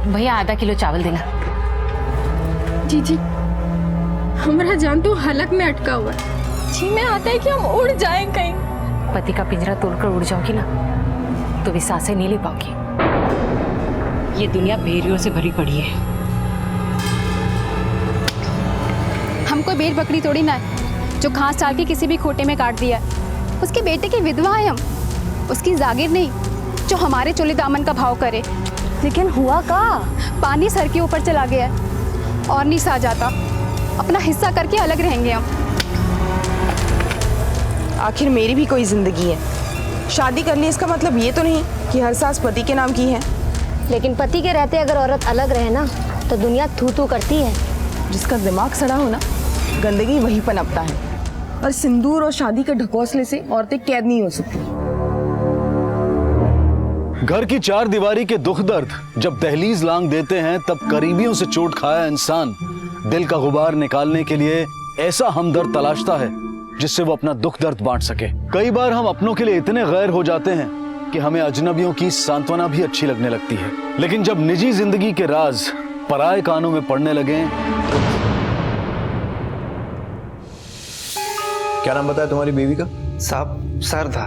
भैया आधा किलो चावल देना। जी हमारा जान तो हलक में अटका हुआ है। जी में आता है कि हम उड़ जाएं कहीं। पति का पिंजरा तोड़कर उड़ जाओगी ना तो भी सांसें नहीं ले पाओगी। ये दुनिया भेड़ियों से भरी पड़ी है। हम कोई भेड़ बकरी थोड़ी ना है जो घास डाल के किसी भी खोटे में काट दिया। उसके बेटे की विधवा है हम, उसकी जागीर नहीं जो हमारे चोले दामन का भाव करे। लेकिन हुआ का पानी सर के ऊपर चला गया है और नहीं सा जाता। अपना हिस्सा करके अलग रहेंगे हम। आखिर मेरी भी कोई जिंदगी है। शादी कर ली इसका मतलब ये तो नहीं कि हर सास पति के नाम की है। लेकिन पति के रहते अगर औरत अलग रहे ना तो दुनिया थू थू करती है। जिसका दिमाग सड़ा हो ना, गंदगी वहीं पनपता है। और सिंदूर और शादी के ढकोसले से औरतें कैद नहीं हो सकती। घर की चार दीवारी के दुख दर्द जब दहलीज लांग देते हैं, तब करीबियों से चोट खाया इंसान दिल का गुबार निकालने के लिए ऐसा हमदर्द तलाशता है जिससे वो अपना दुख दर्द बांट सके। कई बार हम अपनों के लिए इतने गैर हो जाते हैं कि हमें अजनबियों की सांत्वना भी अच्छी लगने लगती है। लेकिन जब निजी जिंदगी के राज पराये कानों में पड़ने लगे। क्या नाम बताया तुम्हारी बीवी का? साहब सर था,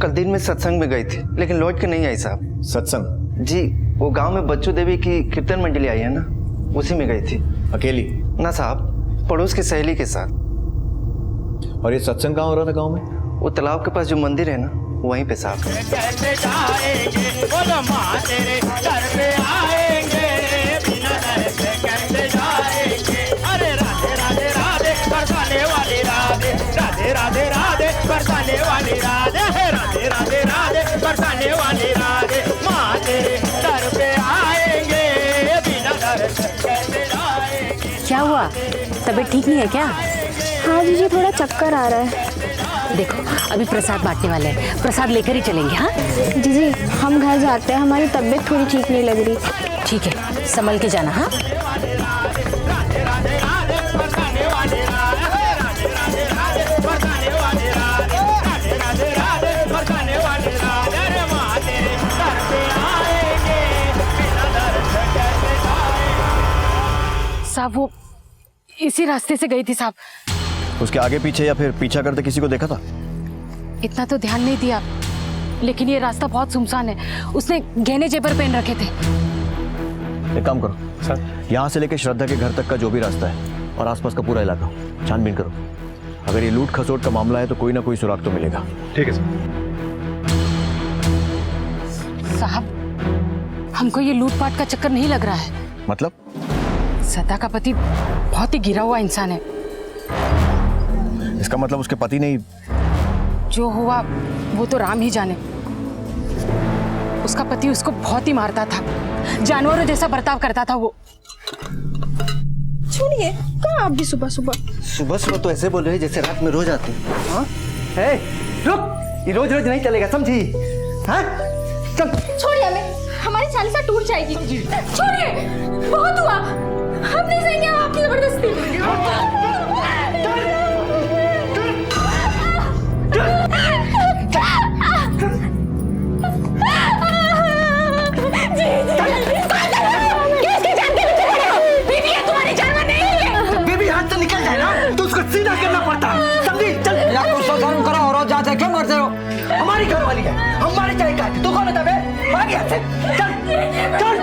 कल दिन में सत्संग में गई थी लेकिन लौट के नहीं आई साहब। सत्संग? जी, वो गांव में बच्चू देवी की कीर्तन मंडली आई है ना, उसी में गई थी। अकेली? ना साहब, पड़ोस की सहेली के साथ। और ये सत्संग कहाँ हो रहा था गांव में? वो तालाब के पास जो मंदिर है ना, वहीं पे साहब। राधे राधे बरसाने वाली राधे, राधे राधे राधे बरसाने वाली राधे, माँ तेरे दर पे आएंगे, बिना दर से कैसे जाएंगे। क्या हुआ, तबीयत ठीक नहीं है क्या? हाँ जीजी, थोड़ा चक्कर आ रहा है। देखो अभी प्रसाद बांटने वाले हैं, प्रसाद लेकर ही चलेंगे। हाँ जीजी हम घर जाते हैं, हमारी तबीयत थोड़ी ठीक नहीं लग रही। ठीक है, संभल के जाना। हाँ साहब वो इसी रास्ते से गई थी साहब। उसके आगे पीछे या फिर पीछा करते किसी को देखा था? इतना तो ध्यान नहीं दिया, लेकिन ये रास्ता बहुत सुनसान है। उसने गहने जेवर पहन रखे थे। एक काम करो सर, यहाँ से लेकर श्रद्धा के घर तक का जो भी रास्ता है और आसपास का पूरा इलाका छानबीन करो। अगर ये लूट खसोट का मामला है तो कोई ना कोई सुराग तो मिलेगा। ठीक है सर। साहब हमको ये लूटपाट का चक्कर नहीं लग रहा है। मतलब? सदा का पति बहुत ही गिरा हुआ इंसान है। इसका मतलब उसके पति ने जो हुआ वो तो राम ही जाने। उसका पति उसको बहुत ही मारता था, जानवरों जैसा बर्ताव करता था वो। छोड़िए, कहाँ आप भी सुबह सुबह? सुबह सुबह तो ऐसे बोल रहे हैं जैसे रात में रोज आते हैं। हाँ? हे, रुक, ये रोज रोज नहीं चलेगा, समझी? हाँ? चल। छोड़िए हमें, हमारी चालीसा टूट जाएगी। छोड़िए, बहुत हुआ, हम नहीं सहेंगे आपकी जबरदस्ती। बेबी हाथ से निकल जाए ना तो उसको सीधा करना पड़ता, समझी? चल या कुछ तो शर्म करो और जाते क्यों करते हो? हमारी घर वाली है, हमारी चाय का तू कौन है? भाग यहाँ से, चल चल।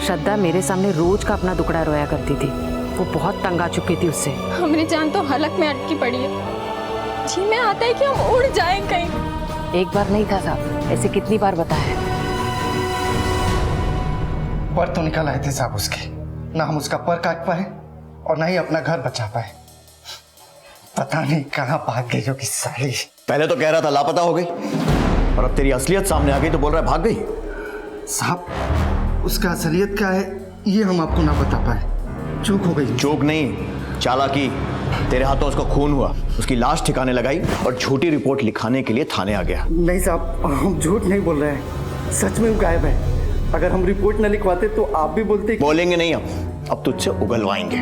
श्रद्धा मेरे सामने रोज का अपना दुखड़ा रोया करती थी। वो बहुत तंग आ चुकी थी उससे। हमारी जान तो हलक में अटकी पड़ी है। जी में आता है कि हम उड़ जाएं कहीं। एक बार नहीं था साहब, ऐसे कितनी बार बताया। पर तो निकल आए थे साहब उसके, ना हम उसका पर काट पाए और ना ही अपना घर बचा पाए। पता नहीं कहाँ भाग गई जो कि साली। पहले तो कह रहा था लापता हो गई और अब तेरी असलियत सामने आ गई तो बोल रहा है भाग गई। साहब उसका असलियत क्या है ये हम आपको ना बता पाए, चूक हो गई। चूक नहीं, चालाकी। तेरे हाथों उसका खून हुआ, उसकी लाश ठिकाने लगाई और झूठी रिपोर्ट लिखाने के लिए थाने आ गया। नहीं साहब, हम झूठ नहीं बोल रहे हैं, सच में वो गायब है। अगर हम रिपोर्ट न लिखवाते तो आप भी बोलते। बोलेंगे नहीं, अब तुझसे उगलवाएंगे।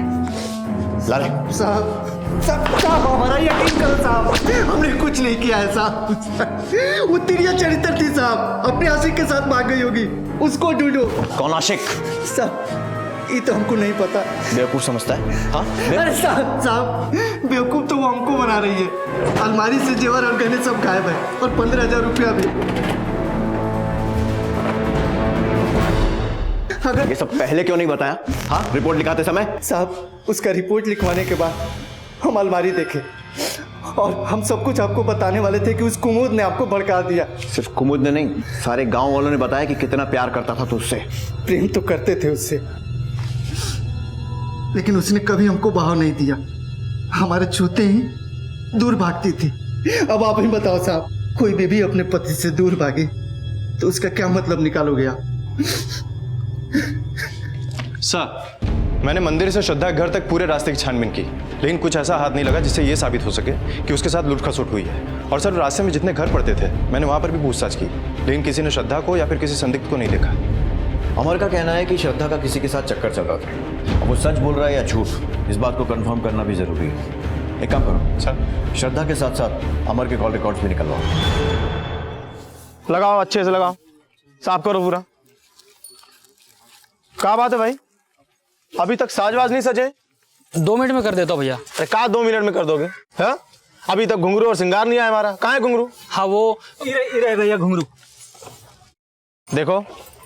ला ले। साहब हमारा यकीन करो साहब, हमने कुछ नहीं किया है साहब। वो तिरिया चरित्र थी साहब, अपने आशिक के साथ भाग गई होगी, उसको ढूंढो। कौन आशिक? साहब ये तो हमको नहीं पता। बेवकूफ समझता है? हाँ अरे साहब बेवकूफ तो वो हमको बना रही है। अलमारी से जेवर और गहने सब गायब है और 15,000 रुपया भी। ये सब पहले क्यों नहीं बताया? हाँ, रिपोर्ट लिखाते समय? साहब उसका रिपोर्ट लिखवाने के बाद हम अलमारी देखे और हम सब कुछ आपको बताने वाले थे कि उस कुमुद ने आपको भड़का दिया। सिर्फ कुमुद ने नहीं, सारे गांव वालों ने बताया कि कितना प्यार करता था तुझसे। प्रेम तो करते थे उससे, लेकिन उसने कभी हमको बहाव नहीं दिया, हमारे छूते ही दूर भागती थी। अब आप ही बताओ साहब, कोई बेबी अपने पति से दूर भागे तो उसका क्या मतलब निकालोगे आप? सर, मैंने मंदिर से श्रद्धा के घर तक पूरे रास्ते की छानबीन की, लेकिन कुछ ऐसा हाथ नहीं लगा जिससे यह साबित हो सके कि उसके साथ लूट खसोट हुई है। और सर, रास्ते में जितने घर पड़ते थे मैंने वहां पर भी पूछताछ की, लेकिन किसी ने श्रद्धा को या फिर किसी संदिग्ध को नहीं देखा। अमर का कहना है कि श्रद्धा का किसी के साथ चक्कर चल रहा था। अब वो सच बोल रहा है या झूठ, इस बात को कंफर्म करना भी जरूरी है। एक काम करो सर, श्रद्धा के साथ साथ अमर के कॉल रिकॉर्ड्स भी निकलवाओ। लगाओ, अच्छे से लगाओ, साफ करो पूरा। क्या बात है भाई, अभी तक साजवाज नहीं सजे? 2 मिनट में कर देता हूँ भैया। अरे कहा 2 मिनट में कर दोगे? हाँ, अभी तक घुंघरू और श्रृंगार नहीं आया हमारा। कहाँ है घुंघरू? हाँ वो इरे भैया घुंघरू। देखो,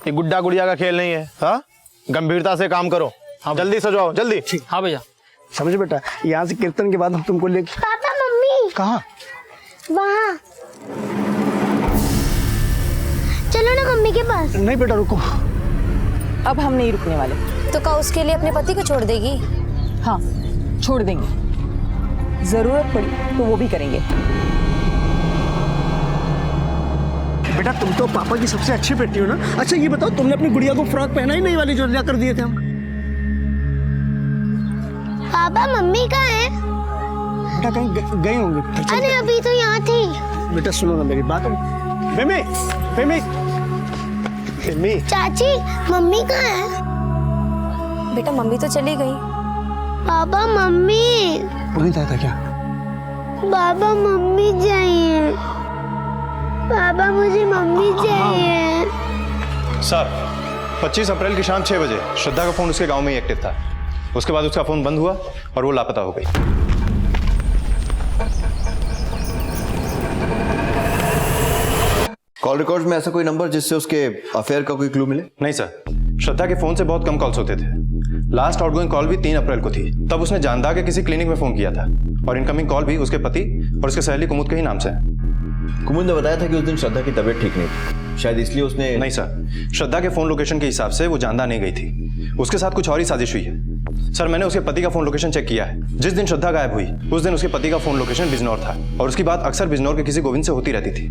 ये गुड्डा गुड़िया का खेल नहीं है। हाँ, गंभीरता से काम करो। हाँ, जल्दी सजाओ, जल्दी। हाँ भैया। समझ बेटा, यहाँ से कीर्तन के बाद हम तुमको ले। पापा मम्मी कहाँ? वहाँ चलो ना मम्मी के पास। नहीं बेटा रुको, अब हम नहीं रुकने वाले। तो क्या उसके लिए अपने पति को छोड़ देगी? हाँ छोड़ देंगे, जरूरत पड़ी तो वो भी करेंगे। बेटा तुम तो पापा की सबसे अच्छी बेटी हो ना। अच्छा ये बताओ, तुमने अपनी गुड़िया को फ्रॉक पहना ही नहीं वाली जो ला कर दिए थे हम? पापा मम्मी कहाँ है? बेटा कहीं गए होंगे। अरे अभी तो यहाँ थी। बेटा सुनो ना मेरी बात। मिमी, मिमी, मिमी। चाची मम्मी कहाँ है? बेटा मम्मी तो चली गई। Papa mummy. पुनीत आया था क्या? पापा मम्मी चाहिए, पापा मुझे मम्मी चाहिए। सर, 25 अप्रैल की शाम 6 बजे श्रद्धा का फोन उसके गांव में ही एक्टिव था। उसके बाद उसका फोन बंद हुआ और वो लापता हो गई। कॉल रिकॉर्ड्स में ऐसा कोई नंबर जिससे उसके अफेयर का कोई क्लू मिले? नहीं सर, श्रद्धा के फोन से बहुत कम कॉल्स होते थे। लास्ट आउटगोइंग कॉल भी 3 अप्रैल को थी, तब उसने जानदा के किसी क्लिनिक में फोन किया था और इनकमिंग कॉल भी उसके पति और उसके सहेली कुमुद के ही नाम से है। कुमुद ने बताया था कि उस दिन श्रद्धा की तबीयत ठीक नहीं थी, शायद इसलिए उसने। नहीं सर, श्रद्धा के फोन लोकेशन के हिसाब से वो जानदा नहीं गई थी, उसके साथ कुछ और ही साजिश हुई है। सर, मैंने उसके पति का फोन लोकेशन चेक किया है। जिस दिन श्रद्धा गायब हुई उस दिन उसके पति का फोन लोकेशन बिजनौर था और उसकी बात अक्सर बिजनौर के किसी गोविंद से होती रहती थी।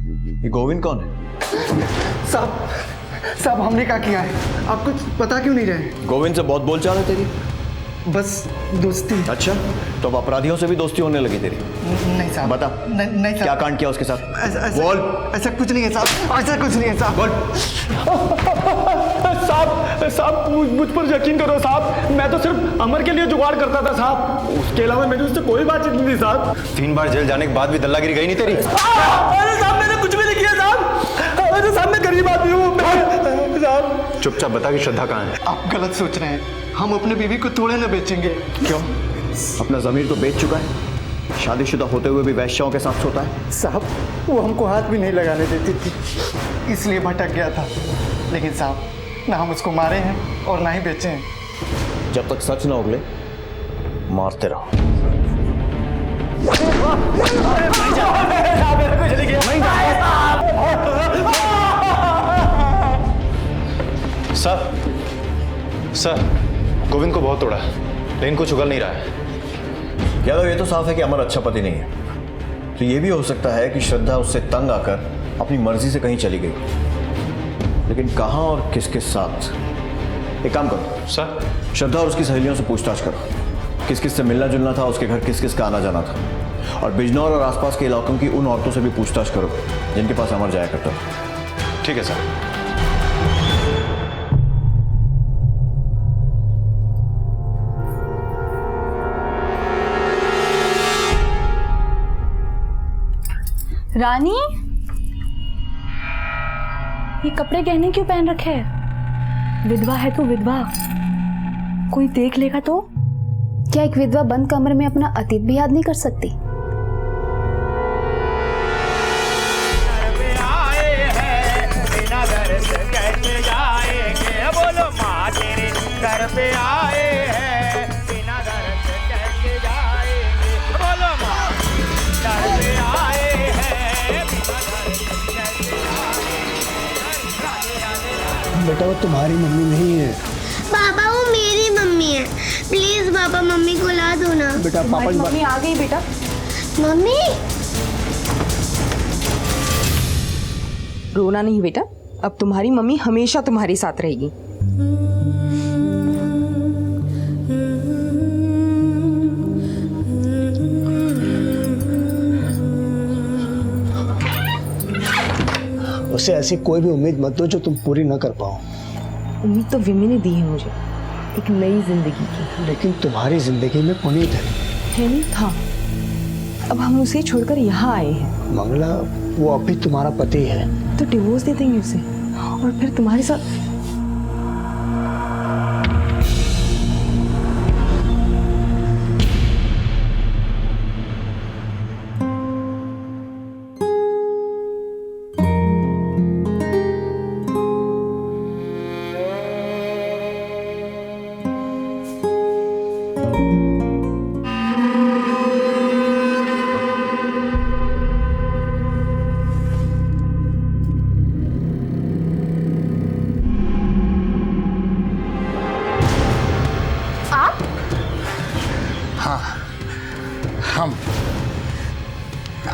ये गोविंद कौन है? साहब हमने क्या किया है, आप कुछ पता क्यों नहीं रहे? गोविंद से बहुत बोलचाल है तेरी? बस दोस्ती। अच्छा, तो अब अपराधियों से भी दोस्ती होने लगी तेरी? नहीं साहब। बता नहीं क्या कांड किया उसके साथ? बोल। ऐसा कुछ नहीं है साहब, ऐसा कुछ नहीं है साहब। बोल। साहब मुझ पर यकीन करो साहब, मैं तो सिर्फ अमर के लिए जुगाड़ करता था साहब, उसके अलावा मैंने उससे कोई बातचीत नहीं थी साहब। 3 बार जेल जाने के बाद भी दल्लागिरी गई नहीं तेरी? अरे साहब मैंने कुछ भी नहीं किया साहब, अरे साहब मैं गरीब आदमी हूँ साहब। चुपचाप बता कि श्रद्धा कहाँ है। आप गलत सोच रहे हैं, हम अपने बीवी को थोड़े ना बेचेंगे। क्यों? अपना जमीर तो बेच चुका है, शादीशुदा होते हुए भी वैश्याओं के साथ सोता है। साहब वो हमको हाथ भी नहीं लगाने देती थी, इसलिए भटक गया था। लेकिन साहब ना हम उसको मारे हैं और ना ही बेचे हैं। जब तक सच ना उगले मारते रहो। सर, गोविंद को बहुत तोड़ा लेकिन कुछ उगल नहीं रहा है। यादव, ये तो साफ है कि अमर अच्छा पति नहीं है, तो ये भी हो सकता है कि श्रद्धा उससे तंग आकर अपनी मर्जी से कहीं चली गई, लेकिन कहाँ और किसके साथ? एक काम करो सर, श्रद्धा और उसकी सहेलियों से पूछताछ करो, किस किस से मिलना जुलना था, उसके घर किस किस का आना जाना था, और बिजनौर और आसपास के इलाकों की उन औरतों से भी पूछताछ करो जिनके पास अमर जाया करता था। ठीक है सर। रानी, ये कपड़े गहने क्यों पहन रखे हैं? विधवा है तू, विधवा। कोई देख लेगा तो? क्या एक विधवा बंद कमरे में अपना अतीत भी याद नहीं कर सकती? बोलो माँ तेरे घर पे आए हैं, बिना घर से कैसे जाएंगे? बोलो माँ घर पे आए हैं, बिना घर से कैसे जाएंगे? बेटा वो तुम्हारी मम्मी नहीं है। पापा वो मेरी मम्मी है। प्लीज पापा मम्मी को ला दो ना। बेटा पापा की मम्मी आ गई बेटा। मम्मी रोना नहीं बेटा, अब तुम्हारी मम्मी हमेशा तुम्हारे साथ रहेगी। उससे ऐसी कोई भी उम्मीद मत दो जो तुम पूरी ना कर पाओ। उम्मीद तो विमी ने दी है मुझे, एक नई जिंदगी की। लेकिन तुम्हारी जिंदगी में पुनीत है नहीं था, अब हम उसे छोड़कर यहाँ आए हैं। मंगला वो अब भी तुम्हारा पति है। तो डिवोर्स दे देंगे उसे और फिर तुम्हारे साथ।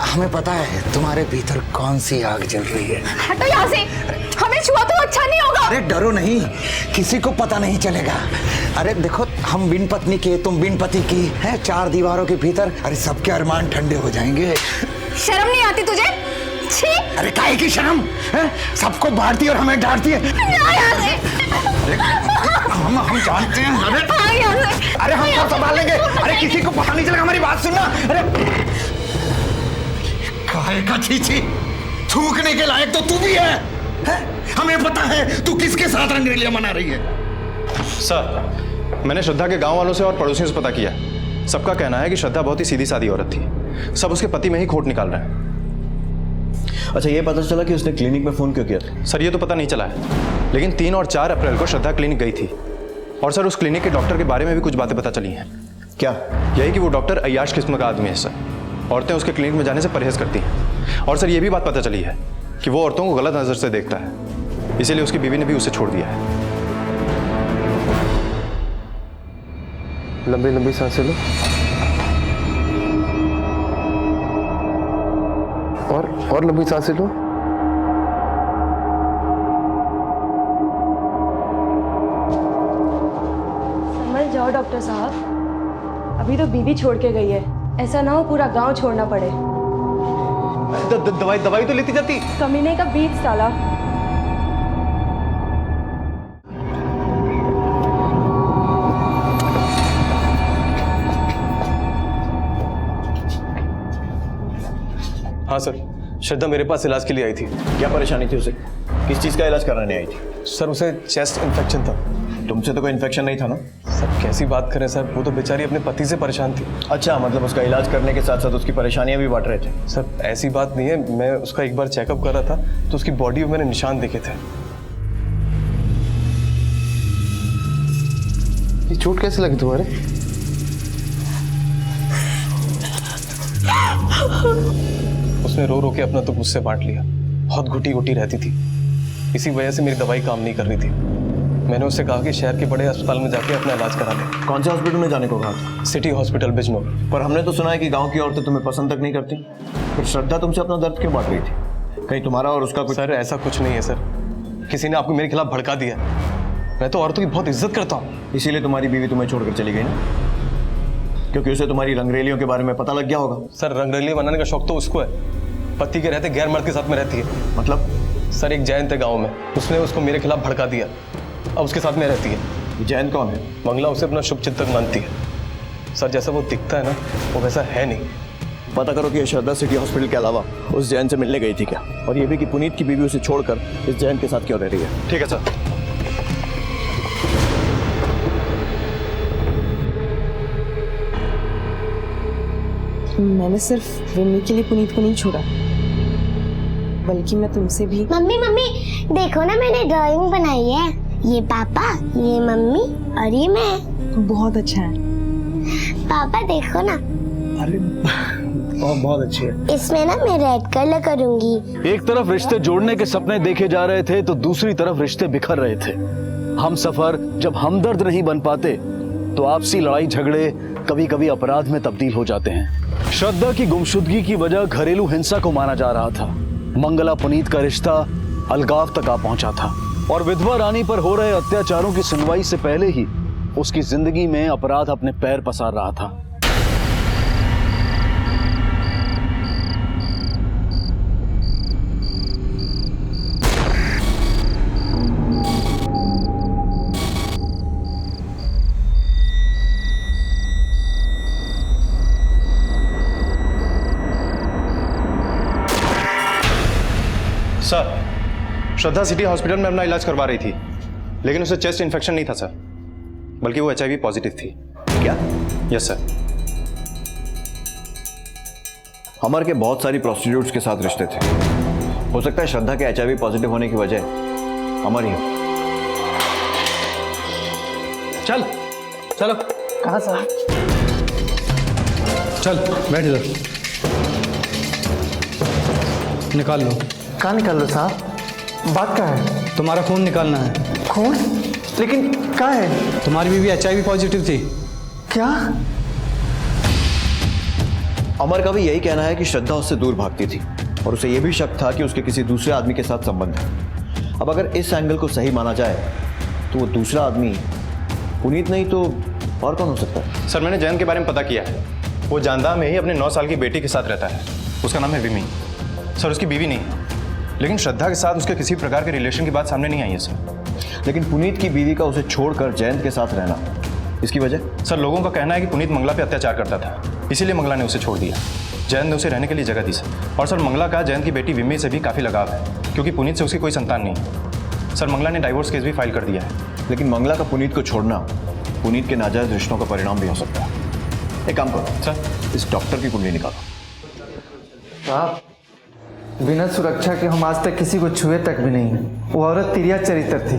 हमें पता है तुम्हारे भीतर कौन सी आग जल रही है। हटो यहाँ से, हमें छुआ तो अच्छा नहीं होगा। अरे डरो नहीं, किसी को पता नहीं चलेगा। अरे देखो हम बिन पत्नी के, तुम बिन पति की है, 4 दीवारों के भीतर। अरे सबके अरमान ठंडे हो जाएंगे। शर्म नहीं आती तुझे? छी! अरे काहे की शर्म है? सबको बांटती है और हमें डांटती है। हम जानते हैं। अरे हम सब संभाल लेंगे। अरे किसी को पता नहीं चलेगा, हमारी बात सुनना। अरे काहे का छीछी, थूकने के लायक तो तू भी है? हमें पता है तू किसके साथ रंगरेलियां मना रही है। सर, मैंने श्रद्धा के गांव वालों से और पड़ोसियों से पता किया। सबका कहना है कि श्रद्धा बहुत ही सीधी सादी औरत थी। सब उसके पति में ही खोट निकाल रहे हैं। अच्छा ये पता चला कि उसने क्लिनिक में फोन क्यों किया था? सर ये तो पता नहीं चला है, लेकिन 3 और 4 अप्रैल को श्रद्धा क्लिनिक गई थी। और सर उस क्लिनिक के डॉक्टर के बारे में भी कुछ बातें पता चली हैं। क्या? यही कि वो डॉक्टर अय्याश किस्म का आदमी है सर। औरतें उसके क्लिनिक में जाने से परहेज करती हैं। और सर ये भी बात पता चली है कि वो औरतों को गलत नज़र से देखता है, इसीलिए उसकी बीवी ने भी उसे छोड़ दिया है। लंबी लंबी सांसें लो और लंबी सांसें लो। समझ जाओ डॉक्टर साहब, अभी तो बीवी छोड़ के गई है, ऐसा ना हो पूरा गांव छोड़ना पड़े। दवाई तो लेती जाती। कमीने का बीज साला। हाँ सर, श्रद्धा मेरे पास इलाज के लिए आई थी। क्या परेशानी थी उसे? किस चीज का इलाज कराने आई थी? सर उसे चेस्ट इन्फेक्शन था। तुमसे तो कोई इन्फेक्शन नहीं था ना? सर कैसी बात करें सर, वो तो बेचारी अपने पति से परेशान थी। अच्छा, मतलब उसका इलाज करने के साथ साथ उसकी परेशानियां भी बांट रहे थे? सर ऐसी बात नहीं है, मैं उसका एक बार चेकअप कर रहा था तो उसकी बॉडी में मैंने निशान देखे थे। ये चोट कैसे लगी तुम्हारे? उसने रो रो के अपना तो मुझसे बांट लिया। बहुत घुटी घुटी रहती थी, इसी वजह से मेरी दवाई काम नहीं कर रही थी। मैंने उससे कहा कि शहर के बड़े अस्पताल में जाके अपना इलाज करा ले। कौन से हॉस्पिटल में जाने को कहा था? City hospital Bijnor. पर हमने तो सुना है कि गांव की औरतें तुम्हें पसंद तक नहीं करती। फिर श्रद्धा तुमसे अपना दर्द क्यों बांट रही थी? कहीं तुम्हारा और उसका कुछ? सर ऐसा कुछ नहीं है सर, किसी ने आपको मेरे खिलाफ भड़का दिया। मैं तो औरतों की बहुत इज्जत करता हूँ। इसीलिए तुम्हारी बीवी तुम्हें छोड़कर चली गई ना? क्योंकि उसे तुम्हारी रंगरेलियों के बारे में पता लग गया होगा। सर रंगरेली बनाने का शौक तो उसको है, पति के रहते गैर मर्द के साथ में रहती है। मतलब? सर एक जैन थे गाँव में, उसने उसको मेरे खिलाफ भड़का दिया, अब उसके साथ में रहती है। जैन कौन है? मंगला उसे अपना शुभ चिंतक मानती है। सर जैसा वो दिखता है ना, वो वैसा है नहीं। पता करो कि ये श्रद्धा सिटी हॉस्पिटल के अलावा उस जैन से मिलने गई थी क्या, और ये भी कि पुनीत की बीवी उसे छोड़कर इस जैन के साथ क्यों रह रही है। ठीक है सर। मैंने सिर्फ विन्नी के लिए पुनीत को नहीं छोड़ा, बल्कि मैं तुमसे भी। मम्मी मम्मी देखो ना, मैंने ड्राइंग बनाई है। ये पापा, ये मम्मी और ये मैं। बहुत अच्छा है। पापा देखो ना। अरे बहुत अच्छी है। इसमें ना मैं रेड कलर करूंगी। एक तरफ रिश्ते जोड़ने के सपने देखे जा रहे थे तो दूसरी तरफ रिश्ते बिखर रहे थे। हम सफर जब हमदर्द नहीं बन पाते तो आपसी लड़ाई झगड़े कभी कभी अपराध में तब्दील हो जाते हैं। श्रद्धा की गुमशुदगी की वजह घरेलू हिंसा को माना जा रहा था। मंगला पुनीत का रिश्ता अलगाव तक आ पहुंचा था और विधवा रानी पर हो रहे अत्याचारों की सुनवाई से पहले ही उसकी जिंदगी में अपराध अपने पैर पसार रहा था। सर, श्रद्धा सिटी हॉस्पिटल में अपना इलाज करवा रही थी, लेकिन उसे चेस्ट इन्फेक्शन नहीं था सर, बल्कि वो HIV पॉजिटिव थी। क्या? Yes sir. अमर के बहुत सारी प्रोस्टिट्यूट्स के साथ रिश्ते थे। हो सकता है श्रद्धा के HIV पॉजिटिव होने की वजह अमर ही हो। चल चलो। कहाँ साहब? चल बैठ इधर, निकाल लो। कहाँ निकाल लो साहब? बात क्या है? तुम्हारा खून निकालना है। खून? लेकिन क्या है? तुम्हारी बीवी HIV पॉजिटिव थी। क्या? अमर का भी यही कहना है कि श्रद्धा उससे दूर भागती थी और उसे यह भी शक था कि उसके किसी दूसरे आदमी के साथ संबंध है। अब अगर इस एंगल को सही माना जाए तो वो दूसरा आदमी पुनीत नहीं तो और कौन हो सकता है? सर, मैंने जैन के बारे में पता किया है। वो जानदा में ही अपने 9 साल की बेटी के साथ रहता है। उसका नाम है विमी। सर, उसकी बीवी नहीं, लेकिन श्रद्धा के साथ उसके किसी प्रकार के रिलेशन की बात सामने नहीं आई है सर। लेकिन पुनीत की बीवी का उसे छोड़कर जयंत के साथ रहना, इसकी वजह? सर, लोगों का कहना है कि पुनीत मंगला पे अत्याचार करता था, इसीलिए मंगला ने उसे छोड़ दिया। जयंत ने उसे रहने के लिए जगह दी सर। और सर, मंगला का जयंत की बेटी विमी से भी काफ़ी लगाव है, क्योंकि पुनीत से उसकी कोई संतान नहीं। सर, मंगला ने डाइवोर्स केस भी फाइल कर दिया है। लेकिन मंगला का पुनीत को छोड़ना पुनीत के नाजायज रिश्तों का परिणाम भी हो सकता है। एक काम करो सर, इस डॉक्टर की कुंडली निकालो। साहब, बिना सुरक्षा के हम आज तक किसी को छुए तक भी नहीं। वो औरत तिरिया चरित्र थी।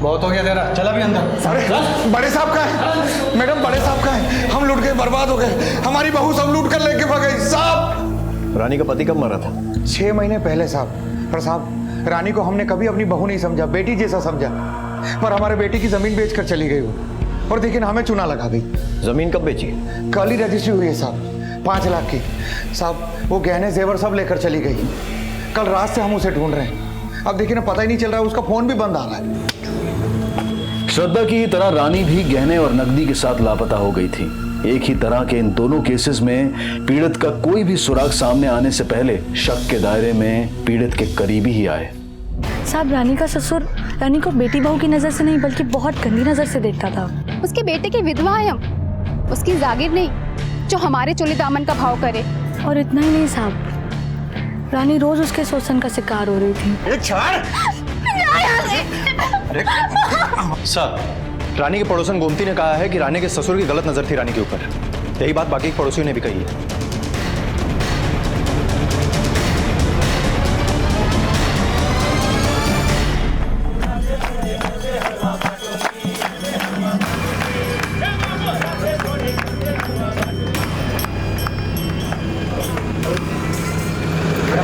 बहुत हो गया तेरा, चला भी अंदर। अरे बड़े साहब का है मैडम, बड़े साहब का है। हम लूट गए, बर्बाद हो गए। हमारी बहू सब लूट कर लेके भाग गई साहब। रानी का पति कब मरा था? 6 महीने पहले साहब। पर साहब, रानी को हमने कभी अपनी बहू नहीं समझा, बेटी जैसा समझा। पर हमारे बेटी की जमीन बेचकर चली गई वो, और देखिए हमें चुना लगा गई। जमीन कब बेची? कल ही रजिस्ट्री हुई है साहब, 5 लाख की। साहब, वो गहने जेवर सब लेकर चली गई। कल रात से हम उसे ढूंढ रहे हैं। अब देखिए ना, पता ही नहीं चल रहा है, उसका फोन भी बंद आ रहा है। श्रद्धा की तरह रानी भी गहने और नकदी के साथ लापता हो गई थी। एक ही तरह के इन दोनों केसेस में पीड़ित का कोई भी सुराग सामने आने से पहले शक के दायरे में पीड़ित के करीबी ही आए। साहब, रानी का ससुर रानी को बेटी बहू की नजर से नहीं बल्कि बहुत गंदी नजर से देखता था। उसके बेटे की विधवा है हम, उसकी जागीर नहीं जो हमारे चोली दामन का भाव करे। और इतना ही नहीं साहब, रानी रोज उसके शोषण का शिकार हो रही थी। सर, रानी के पड़ोसन गोमती ने कहा है कि रानी के ससुर की गलत नजर थी रानी के ऊपर। यही बात बाकी पड़ोसियों ने भी कही है।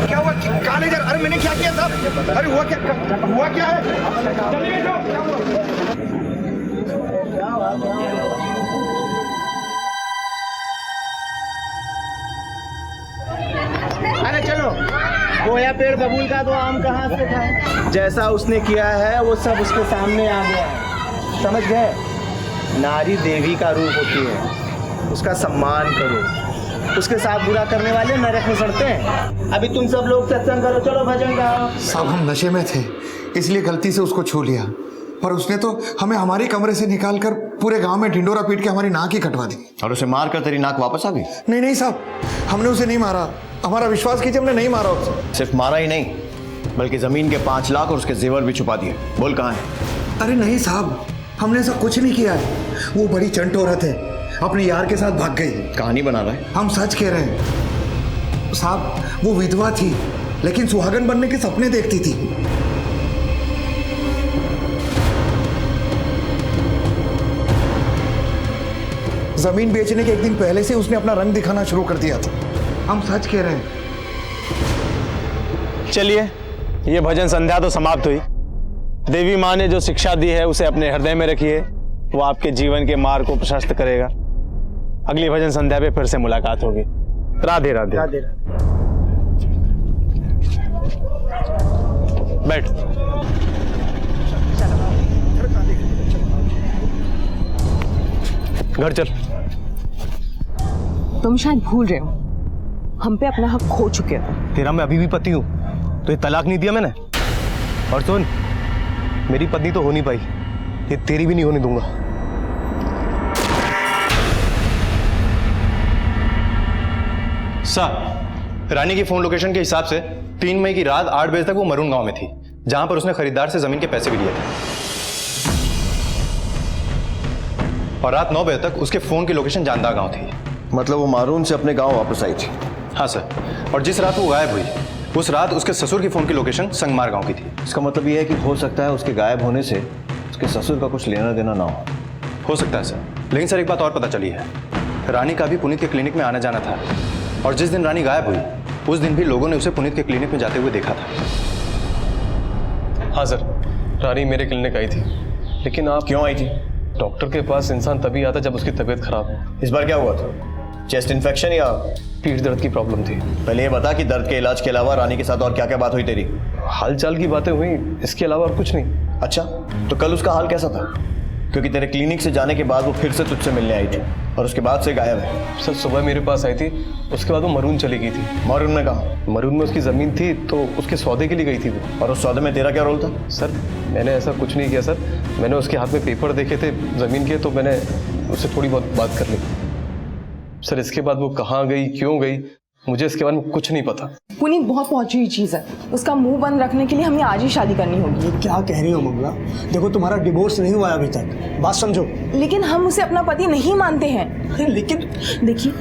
क्या हुआ? कहाँ ले जा? अरे मैंने क्या किया साहब? अरे हुआ क्या है? अरे चलो, गोया पेड़ बबूल का तो आम कहाँ से खाए। जैसा उसने किया है वो सब उसके सामने आ गया है, समझ गए? नारी देवी का रूप होती है, उसका सम्मान करो। उसके साथ बुरा करने वाले नरक में सड़ते हैं। अभी तुम सब लोग सत्संग करो, चलो भजन गाओ। साहब, हम नशे में थे, इसलिए गलती से उसको छू लिया। पर उसने तो हमें हमारे कमरे से निकालकर पूरे गांव में ढिंडोरा पीट के हमारी नाक ही कटवा दी। और उसे मार कर तेरी नाक वापस आ गई? नहीं नहीं साहब, हमने उसे नहीं मारा, हमारा विश्वास कीजिए, हमने नहीं मारा उसे। सिर्फ मारा ही नहीं, बल्कि जमीन के 5 लाख और उसके जेवर भी छुपा दिए। बोल कहाँ है? अरे नहीं साहब, हमने ऐसा कुछ नहीं किया है। वो बड़ी चंट औरत है, अपने यार के साथ भाग गई। कहानी बना रहा है? हम सच कह रहे हैं साहब, वो विधवा थी लेकिन सुहागन बनने के सपने देखती थी। जमीन बेचने के एक दिन पहले से उसने अपना रंग दिखाना शुरू कर दिया था। हम सच कह रहे हैं। चलिए, ये भजन संध्या तो समाप्त हुई। देवी माँ ने जो शिक्षा दी है उसे अपने हृदय में रखिए, वो आपके जीवन के मार्ग को प्रशस्त करेगा। अगली भजन संध्या पे फिर से मुलाकात होगी। राधे राधे। राधे। बैठ। घर चल। तुम शायद भूल रहे हो, हम पे अपना हक खो चुके थे। तेरा मैं अभी भी पति हूं, तो ये तलाक नहीं दिया मैंने। और सुन, मेरी पत्नी तो हो नहीं पाई, ये तेरी भी नहीं होने दूंगा। सर, रानी की फोन लोकेशन के हिसाब से 3 मई की रात 8 बजे तक वो मरून गांव में थी, जहां पर उसने खरीदार से जमीन के पैसे भी लिए थे। और रात 9 बजे तक उसके फोन की लोकेशन जानदार गांव थी। मतलब वो मारून से अपने गांव वापस आई थी? हाँ सर, और जिस रात वो गायब हुई उस रात उसके ससुर की फोन की लोकेशन संगमार गांव की थी। इसका मतलब ये है कि हो सकता है उसके गायब होने से उसके ससुर का कुछ लेना देना ना हो सकता है सर, लेकिन सर एक बात और पता चली है, रानी का भी पुनीत के क्लिनिक में आना जाना था, और जिस दिन रानी गायब हुई उस दिन भी लोगों ने उसे पुनीत के क्लिनिक में जाते हुए देखा था। हाँ सर, रानी मेरे क्लिनिक आई थी। लेकिन आप क्यों आई थी? डॉक्टर के पास इंसान तभी आता जब उसकी तबीयत खराब हो। इस बार क्या हुआ था? चेस्ट इन्फेक्शन या पीठ दर्द की प्रॉब्लम थी। पहले ये बता कि दर्द के इलाज के अलावा रानी के साथ और क्या क्या बात हुई तेरी? हालचाल की बातें हुई, इसके अलावा और कुछ नहीं। अच्छा, तो कल उसका हाल कैसा था? क्योंकि तेरे क्लिनिक से जाने के बाद वो फिर से तुझसे मिलने आई थी और उसके बाद से गायब है। सर, सुबह मेरे पास आई थी, उसके बाद वो मरून चली गई थी। मरून में कहाँ? मरून में उसकी ज़मीन थी, तो उसके सौदे के लिए गई थी वो। और उस सौदे में तेरा क्या रोल था? सर, मैंने ऐसा कुछ नहीं किया सर, मैंने उसके हाथ में पेपर देखे थे ज़मीन के, तो मैंने उससे थोड़ी बहुत बात कर ली। सर, इसके बाद वो कहाँ गई, क्यों गई, मुझे इसके बारे में कुछ नहीं पता। पुनीत बहुत पहुंची हुई चीज है, उसका मुंह बंद रखने के लिए हमें आज ही शादी करनी होगी। ये क्या कह रही हो मंगला? देखो, तुम्हारा डिवोर्स नहीं हुआ अभी तक, बात समझो। लेकिन हम उसे अपना पति नहीं मानते हैं। लेकिन देखिए,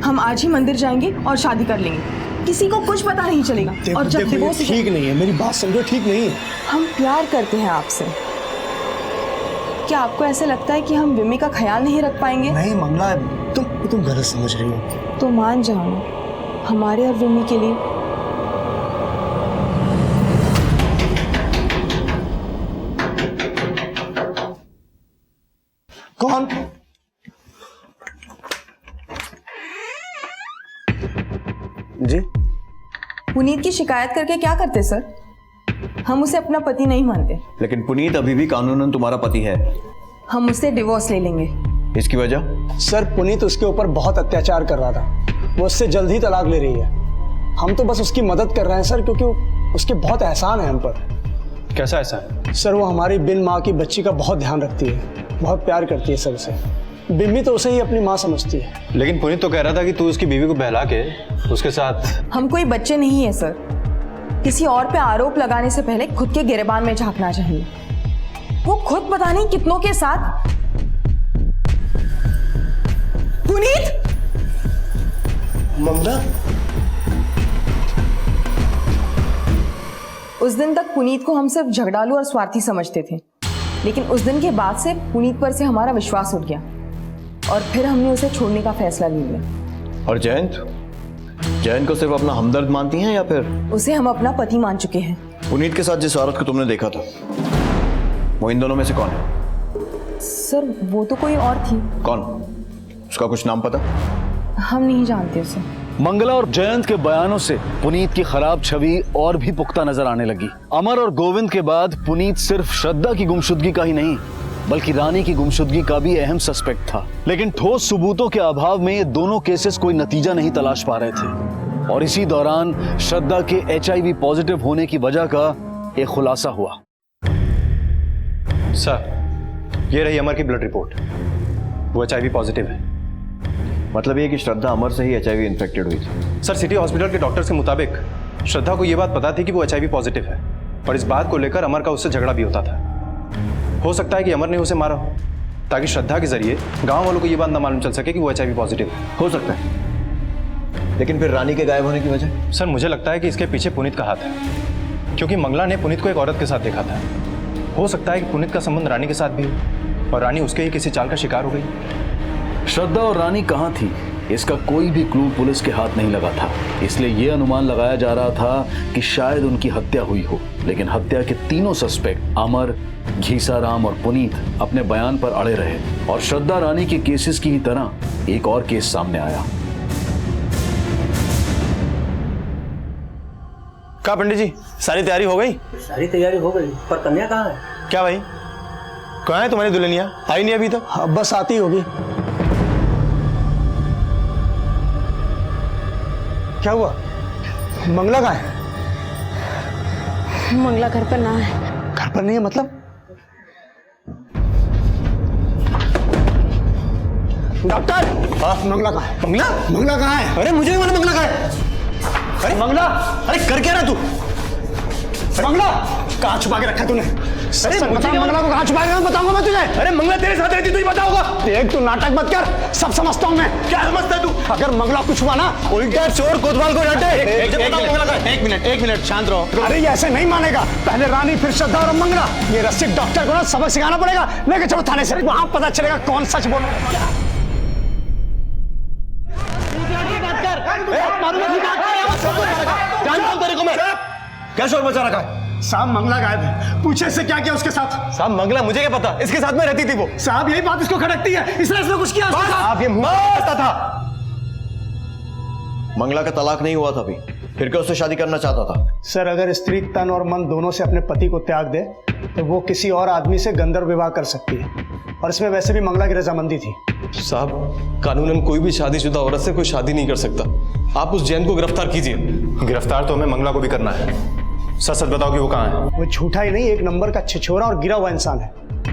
हम आज ही मंदिर जाएंगे और शादी कर लेंगे, किसी को कुछ पता नहीं चलेगा। और जब डिवोर्स ठीक नहीं है, मेरी बात समझो, ठीक नहीं है। हम प्यार करते हैं आपसे, क्या आपको ऐसा लगता है कि हम विमी का ख्याल नहीं रख पाएंगे? नहीं मंगला, तुम गलत समझ रही हो। तो मान जाओ, हमारे और विमी के लिए। कौन? जी? पुनीत की शिकायत करके क्या करते सर? हम उसे अपना पति नहीं मानते। लेकिन पुनीत अभी भी कानूनन तुम्हारा पति है। हम उससे डिवोर्स ले लेंगे। इसकी वजह? सर, पुनीत उसके ऊपर बहुत अत्याचार कर रहा था, वो उससे जल्द ही तलाक ले रही है। हम तो बस उसकी मदद कर रहे हैं सर, क्योंकि उसके बहुत एहसान है हम पर। कैसा एहसान? सर, वो हमारी बिन माँ की बच्ची का बहुत ध्यान रखती है, बहुत प्यार करती है सर उसे। बिम्मी तो उसे ही अपनी माँ समझती है। लेकिन पुनीत तो कह रहा था कि तू उसकी बीवी को बहला के उसके साथ। हम कोई बच्चे नहीं है सर, किसी और पे आरोप लगाने से पहले खुद के गिरेबान में झांकना चाहिए। वो खुद पता नहीं कितनों के साथ। पुनीत! ममता, उस दिन तक पुनीत को हम सिर्फ झगड़ालू और स्वार्थी समझते थे, लेकिन उस दिन के बाद से पुनीत पर से हमारा विश्वास उठ गया और फिर हमने उसे छोड़ने का फैसला ले लिया। और जयंत को सिर्फ अपना हमदर्द मानती हैं या फिर? उसे हम अपना पति मान चुके हैं। पुनीत के साथ जिस औरत को तुमने देखा था, वो इन दोनों में से कौन है? सर, वो तो कोई और थी। कौन? उसका कुछ नाम पता? हम नहीं जानते उसे। मंगला और जयंत के बयानों से पुनीत की खराब छवि और भी पुख्ता नजर आने लगी। अमर और गोविंद के बाद पुनीत सिर्फ श्रद्धा की गुमशुदगी का ही नहीं, बल्कि रानी की गुमशुदगी का भी अहम सस्पेक्ट था। लेकिन ठोस सबूतों के अभाव में ये दोनों केसेस कोई नतीजा नहीं तलाश पा रहे थे, और इसी दौरान श्रद्धा के HIV पॉजिटिव होने की वजह का एक खुलासा हुआ। सर, ये रही अमर की ब्लड रिपोर्ट। वो HIV पॉजिटिव है। मतलब ये कि श्रद्धा अमर से ही HIV इन्फेक्टेड हुई थी? सर, सिटी हॉस्पिटल के डॉक्टर्स के मुताबिक श्रद्धा को ये बात पता थी कि वो HIV पॉजिटिव है, और इस बात को लेकर अमर का उससे झगड़ा भी होता था। हो सकता है कि अमर ने उसे मारा हो ताकि श्रद्धा के जरिए गांव वालों को ये बात न मालूम चल सके कि वो HIV पॉजिटिव है। हो सकता है, लेकिन फिर रानी के गायब होने की वजह? सर, मुझे लगता है कि इसके पीछे पुनीत का हाथ है, क्योंकि मंगला ने पुनीत को एक औरत के साथ देखा था। हो सकता है कि पुनीत का संबंध रानी के साथ भी हो और रानी उसके ही किसी चाल का शिकार हो गई। श्रद्धा और रानी कहाँ थी, इसका कोई भी क्लू पुलिस के हाथ नहीं लगा था। इसलिए यह अनुमान लगाया जा रहा था कि शायद उनकी हत्या हुई हो। लेकिन हत्या के तीनों सस्पेक्ट अमर, घीसाराम और पुनीत अपने बयान पर अड़े रहे और श्रद्धा रानी के केसेस की ही तरह एक और केस सामने आया। कहा पंडित जी, सारी तैयारी हो गई? सारी तैयारी हो गई, पर कन्या कहाँ है? क्या भाई, कहाँ है तुम्हारी दुल्हनिया? आई नहीं अभी तक? हाँ, बस आती होगी। क्या हुआ? मंगला कहाँ है? मंगला घर पर ना है। घर पर नहीं है मतलब? डॉक्टर! हाँ? मंगला कहाँ है? मंगला? मंगला कहाँ है? अरे मुझे भी मालूम मंगला कहाँ है। अरे मंगला! अरे कर क्या रहा तू? मंगला कहाँ छुपा के रखा तूने? अरे बता, मंगला को कहाँ छुपा के रखा? बताऊंगा मैं तुझे। अरे मंगला तेरे साथ रहती, तुझे बताऊंगा। देख, तू नाटक मत कर, सब समझता हूँ मैं। क्या समझता है तू? अगर मंगला कुछ हुआ ना, उल्टा चोर कोतवाल को डांटे। एक मिनट शांत रहो। अरे ये ऐसे नहीं मानेगा। पहले रानी, फिर श्रद्धा और मंगला। ये रसिक डॉक्टर को ना सबक सिखाना पड़ेगा। लेके चलो थाने से, वहां पता चलेगा कौन सच बोल रहा है। क्या शोर मचा रखा है? साहब मंगला गायब है, पूछे इससे क्या किया उसके साथ? साहब मंगला मुझे क्या पता, इसके साथ में रहती थी वो। साहब यही बात इसको खटकती है, इसने इसने कुछ किया उसके साथ। आप ये मुंह करता था। मंगला का तलाक नहीं हुआ था अभी, फिर क्या उससे शादी करना चाहता था? सर, अगर स्त्री तन और मन दोनों से अपने पति को त्याग दे तो वो किसी और आदमी से गंधर्व विवाह कर सकती है, और इसमें वैसे भी मंगला की रजामंदी थी। साहब, कानूनन कोई भी शादीशुदा औरत से कोई शादी नहीं कर सकता। आप उस जैन को गिरफ्तार कीजिए। गिरफ्तार तो हमें मंगला को भी करना है। सच सच बताओ कि वो कहाँ है? वो झूठा ही नहीं, एक नंबर का छिछोरा और गिरा हुआ इंसान है।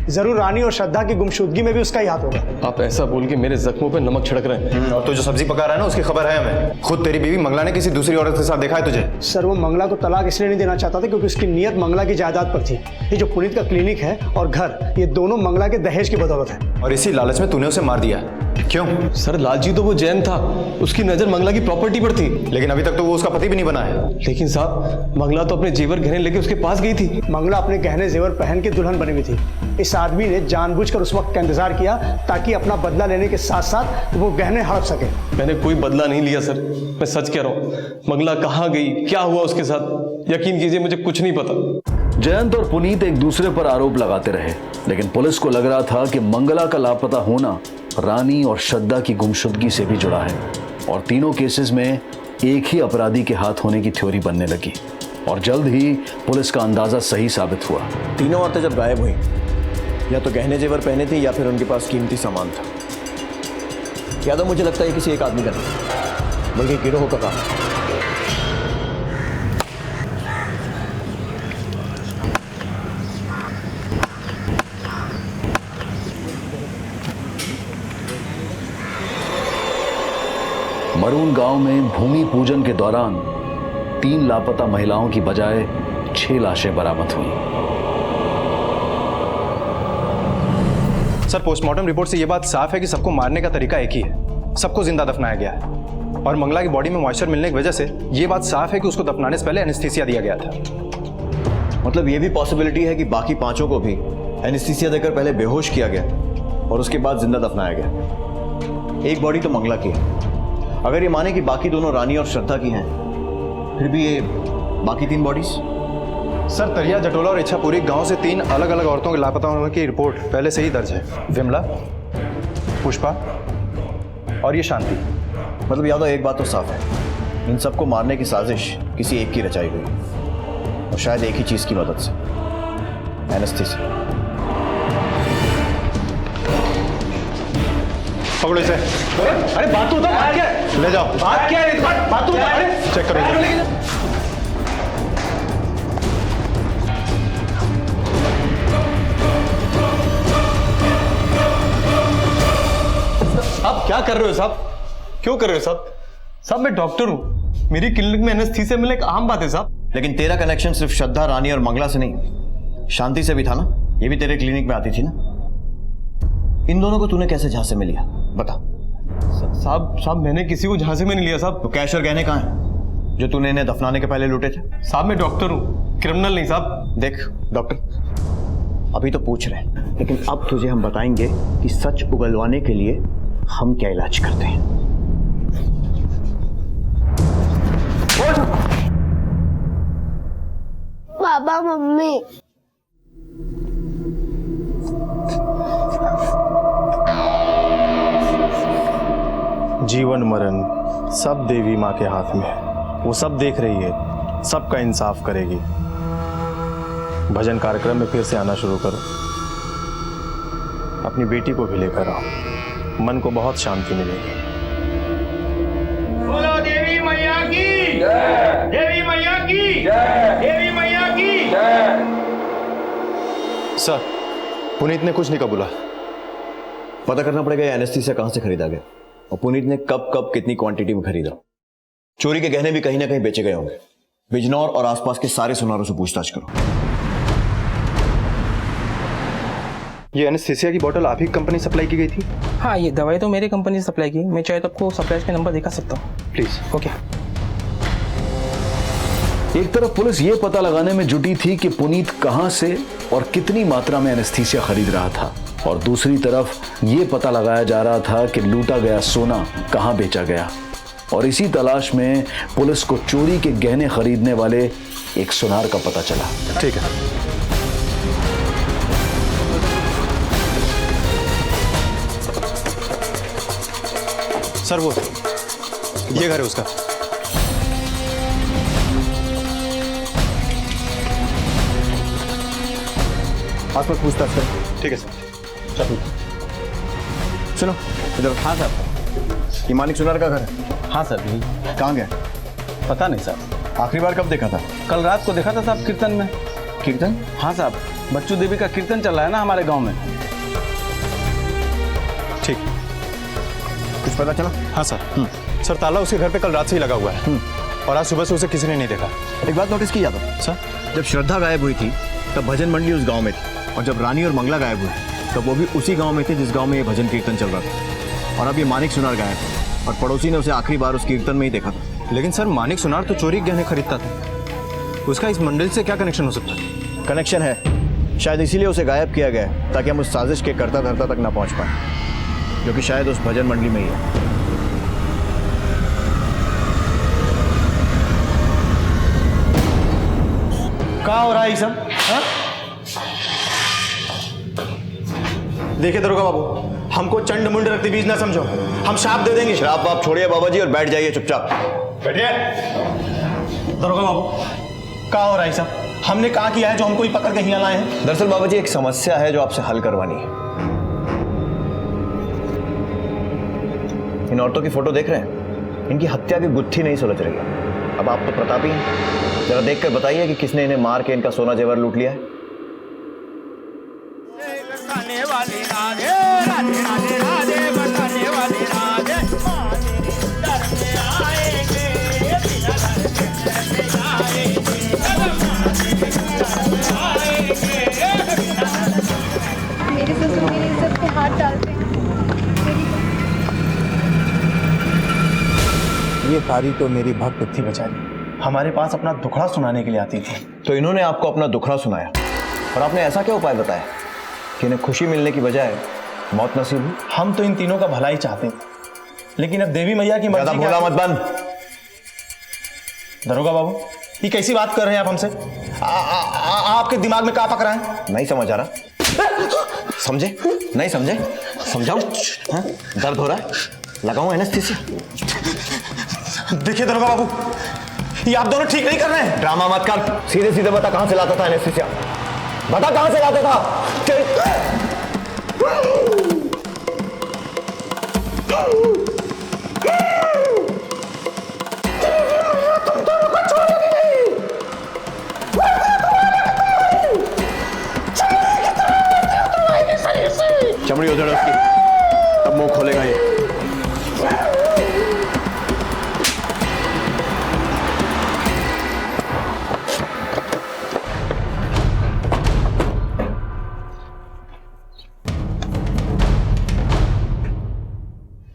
जरूर रानी और श्रद्धा की गुमशुदगी में भी उसका ही हाथ होगा। आप ऐसा बोल के मेरे जख्मों पे नमक छिड़क रहे हैं। और तू जो सब्जी पका रहा है ना, उसकी खबर है हमें। खुद तेरी बीवी मंगला ने किसी दूसरी औरत के साथ देखा है तुझे? सर, वो मंगला को तलाक इसलिए नहीं देना चाहता था क्योंकि उसकी नीयत मंगला की जायदाद पर थी। ये जो पुनीत का क्लिनिक है और घर, ये दोनों मंगला के दहेज की बदौलत है। और इसी लालच में तूने उसे मार दिया। क्यों? सर, लालची तो वो जैन था, उसकी नजर मंगला की प्रॉपर्टी पर थी। लेकिन अभी तक तो वो उसका पति भी नहीं बना है। लेकिन साहब, मंगला तो अपने जेवर गहने लेके उसके पास गई थी। मंगला अपने गहने जेवर पहन के दुल्हन बनी हुई थी। इस आदमी ने जानबूझकर उस वक्त का इंतजार किया ताकि अपना बदला लेने के साथ साथ वो गहने हड़प सके। मैंने कोई बदला नहीं लिया सर, मैं सच कह रहा हूँ। मंगला कहाँ गई, क्या हुआ उसके साथ, यकीन कीजिए मुझे कुछ नहीं पता। जयंत और पुनीत एक दूसरे पर आरोप लगाते रहे, लेकिन पुलिस को लग रहा था कि मंगला का लापता होना रानी और श्रद्धा की गुमशुदगी से भी जुड़ा है, और तीनों केसेस में एक ही अपराधी के हाथ होने की थ्योरी बनने लगी। और जल्द ही पुलिस का अंदाजा सही साबित हुआ। तीनों औरतें जब गायब हुई, या तो गहने जेवर पहने थे या फिर उनके पास कीमती सामान था। या तो मुझे लगता है किसी एक आदमी का नहीं, बल्कि गिरोह का काम। मरून गांव में भूमि पूजन के दौरान 3 लापता महिलाओं की बजाय 6 लाशें बरामद हुई। सर, पोस्टमार्टम रिपोर्ट से यह बात साफ है कि सबको मारने का तरीका एक ही है। सबको जिंदा दफनाया गया है, और मंगला की बॉडी में मॉइस्चर मिलने की वजह से यह बात साफ है कि उसको दफनाने से पहले एनेस्थीसिया दिया गया था। मतलब यह भी पॉसिबिलिटी है कि बाकी 5 को भी एनेस्थीसिया देकर पहले बेहोश किया गया और उसके बाद जिंदा दफनाया गया। एक बॉडी तो मंगला की है। अगर ये माने कि बाकी दोनों रानी और श्रद्धा की हैं, फिर भी ये बाकी 3 बॉडीज? सर, तरिया, जटोला और इच्छापुरी गांव से 3 अलग अलग औरतों के लापता होने की रिपोर्ट पहले से ही दर्ज है। विमला, पुष्पा और ये शांति। मतलब यादव, एक बात तो साफ है, इन सबको मारने की साजिश किसी एक की रचाई हुई, और शायद एक ही चीज की मदद से, एनेस्थीसिया। पकड़ो इसे। अरे बात तो बताओ, बात क्या है? ले जाओ। बात क्या है? बात तो बताओ। चेक करो। क्या कर रहे हो साहब? क्यों कर रहे हो साहब? साहब मैं डॉक्टर हूं, मेरी क्लिनिक में एनेस्थीसिया मिलना एक आम बात है साहब। लेकिन तेरा कनेक्शन सिर्फ श्रद्धा, रानी और मंगला से नहीं, शांति से भी था ना। ये भी तेरे क्लिनिक में आती थी ना। इन दोनों को तूने कैसे झांसे में लिया, बता। साहब मैंने किसी को झांसे में नहीं लिया साहब। तो कैश और गहने कहाँ हैं जो तूने इन्हें दफनाने के पहले लूटे थे? साहब मैं डॉक्टर हूं, क्रिमिनल नहीं साहब। देख डॉक्टर, अभी तो पूछ रहे हैं, लेकिन अब तुझे हम बताएंगे कि सच उगलवाने के लिए हम क्या इलाज करते हैं। पापा मम्मी, जीवन मरण सब देवी माँ के हाथ में है। वो सब देख रही है, सबका इंसाफ करेगी। भजन कार्यक्रम में फिर से आना शुरू करो। अपनी बेटी को भी लेकर आओ, मन को बहुत शांति मिलेगी। बोलो देवी मैया की जय, देवी मैया की जय, देवी मैया की जय। सर, पुनीत ने कुछ नहीं कबूला। पता करना पड़ेगा ये एनेस्थीसिया कहां से खरीदा गया और पुनीत ने कब कितनी क्वांटिटी में खरीदा। चोरी के गहने भी कहीं ना कहीं बेचे गए होंगे। बिजनौर और आसपास के सारे सुनारों से पूछताछ करो। ये एनेस्थीसिया की बोतल आप ही कंपनी सप्लाई की गई थी? हाँ, ये दवाई तो मेरी कंपनी से सप्लाई की। मैं चाहे तो आपको सप्लायर के नंबर दिखा सकता हूँ। प्लीज। ओके। एक तरफ पुलिस ये पता लगाने में जुटी थी कि पुनीत कहां से और कितनी मात्रा में एनेस्थीसिया खरीद रहा था, और दूसरी तरफ ये पता लगाया जा रहा था कि लूटा गया सोना कहां बेचा गया। और इसी तलाश में पुलिस को चोरी के गहने खरीदने वाले एक सुनार का पता चला। ठीक है। सर, वो ये घर है उसका। आसपास पूछताछ करो। ठीक है सर। चलो सुनो इधर। हाँ सर। ये मानिक सुनार का घर है? हाँ सर। कहाँ गया? पता नहीं सर। आखिरी बार कब देखा था? कल रात को देखा था साहब, कीर्तन में। कीर्तन? हाँ साहब, बच्चू देवी का कीर्तन चल रहा है ना हमारे गांव में। ठीक। कुछ पता चला? हाँ सर। सर, ताला उसके घर पे कल रात से ही लगा हुआ है और आज सुबह से उसे किसी ने नहीं देखा। एक बात नोटिस की यादव सर, जब श्रद्धा गायब हुई थी तब भजन मंडली उस गांव में थी, और जब रानी और मंगला गायब हुई तब वो भी उसी गांव में थे जिस गांव में ये भजन कीर्तन चल रहा था। और अब ये मानिक सुनार गायब है और पड़ोसी ने उसे आखिरी बार उस कीर्तन में ही देखा था। लेकिन सर, मानिक सुनार तो चोरी के गहने खरीदता था। उसका इस मंडल से क्या कनेक्शन हो सकता है? कनेक्शन है, शायद इसीलिए उसे गायब किया गया है ताकि हम उस साजिश के कर्ता धर्ता तक ना पहुंच पाए, जो कि शायद उस भजन मंडली में ही है। क्या हो रहा है ये सब? देखिए दरोगा बाबू, हमको चंड मुंड रखते बीज ना समझो, हम श्राप दे देंगे। श्राप आप छोड़िए बाबा जी और बैठ जाइए चुपचाप। बैठिए। दरोगा बाबू, क्या हो रहा है सब? हमने कहा किया है जो हमको ही पकड़ के हिला लाए हैं? दरअसल बाबा जी एक समस्या है जो आपसे हल करवानी है। इन औरतों की फोटो देख रहे हैं, इनकी हत्या की गुत्थी नहीं सुलझ रही है। अब आप तो प्रतापी हैं, जरा देख कर बताइए कि किसने इन्हें मार के इनका सोना जेवर लूट लिया है। बरसाने वाली राधे राधे राधे राधे, बरसाने वाली राधे दर पे आएंगे, बिना दर पे आएंगे, मेरे ससुर मेरी इज्जत पे हाथ डालते हैं। ये कारी तो मेरी भक्त थी बेचारी, हमारे पास अपना दुखड़ा सुनाने के लिए आती थी। तो इन्होंने आपको अपना दुखड़ा सुनाया और आपने ऐसा क्या उपाय बताया कि इन्हें खुशी मिलने की बजाय मौत नसीब हुई? हम तो इन तीनों का भला ही चाहते थे, लेकिन अब देवी मैया की मर्जी। भोला मत बन। दरोगा बाबू, ये कैसी बात कर रहे हैं आप हमसे? आपके दिमाग में क्या पक रहा है? नहीं समझ आ रहा। समझे? नहीं समझे? समझाओ। हाँ? दर्द हो रहा है? लगाऊं एनेस्थीसिया? देखिए दरोगा बाबू, ये आप दोनों ठीक नहीं कर रहे हैं। ड्रामा मत कर, सीधे सीधे बता कहां से लाता था एनेस्थीसिया? बता कहां से लाता था? चमड़ी उधड़ उसकी, अब मुंह खोलेगा ये।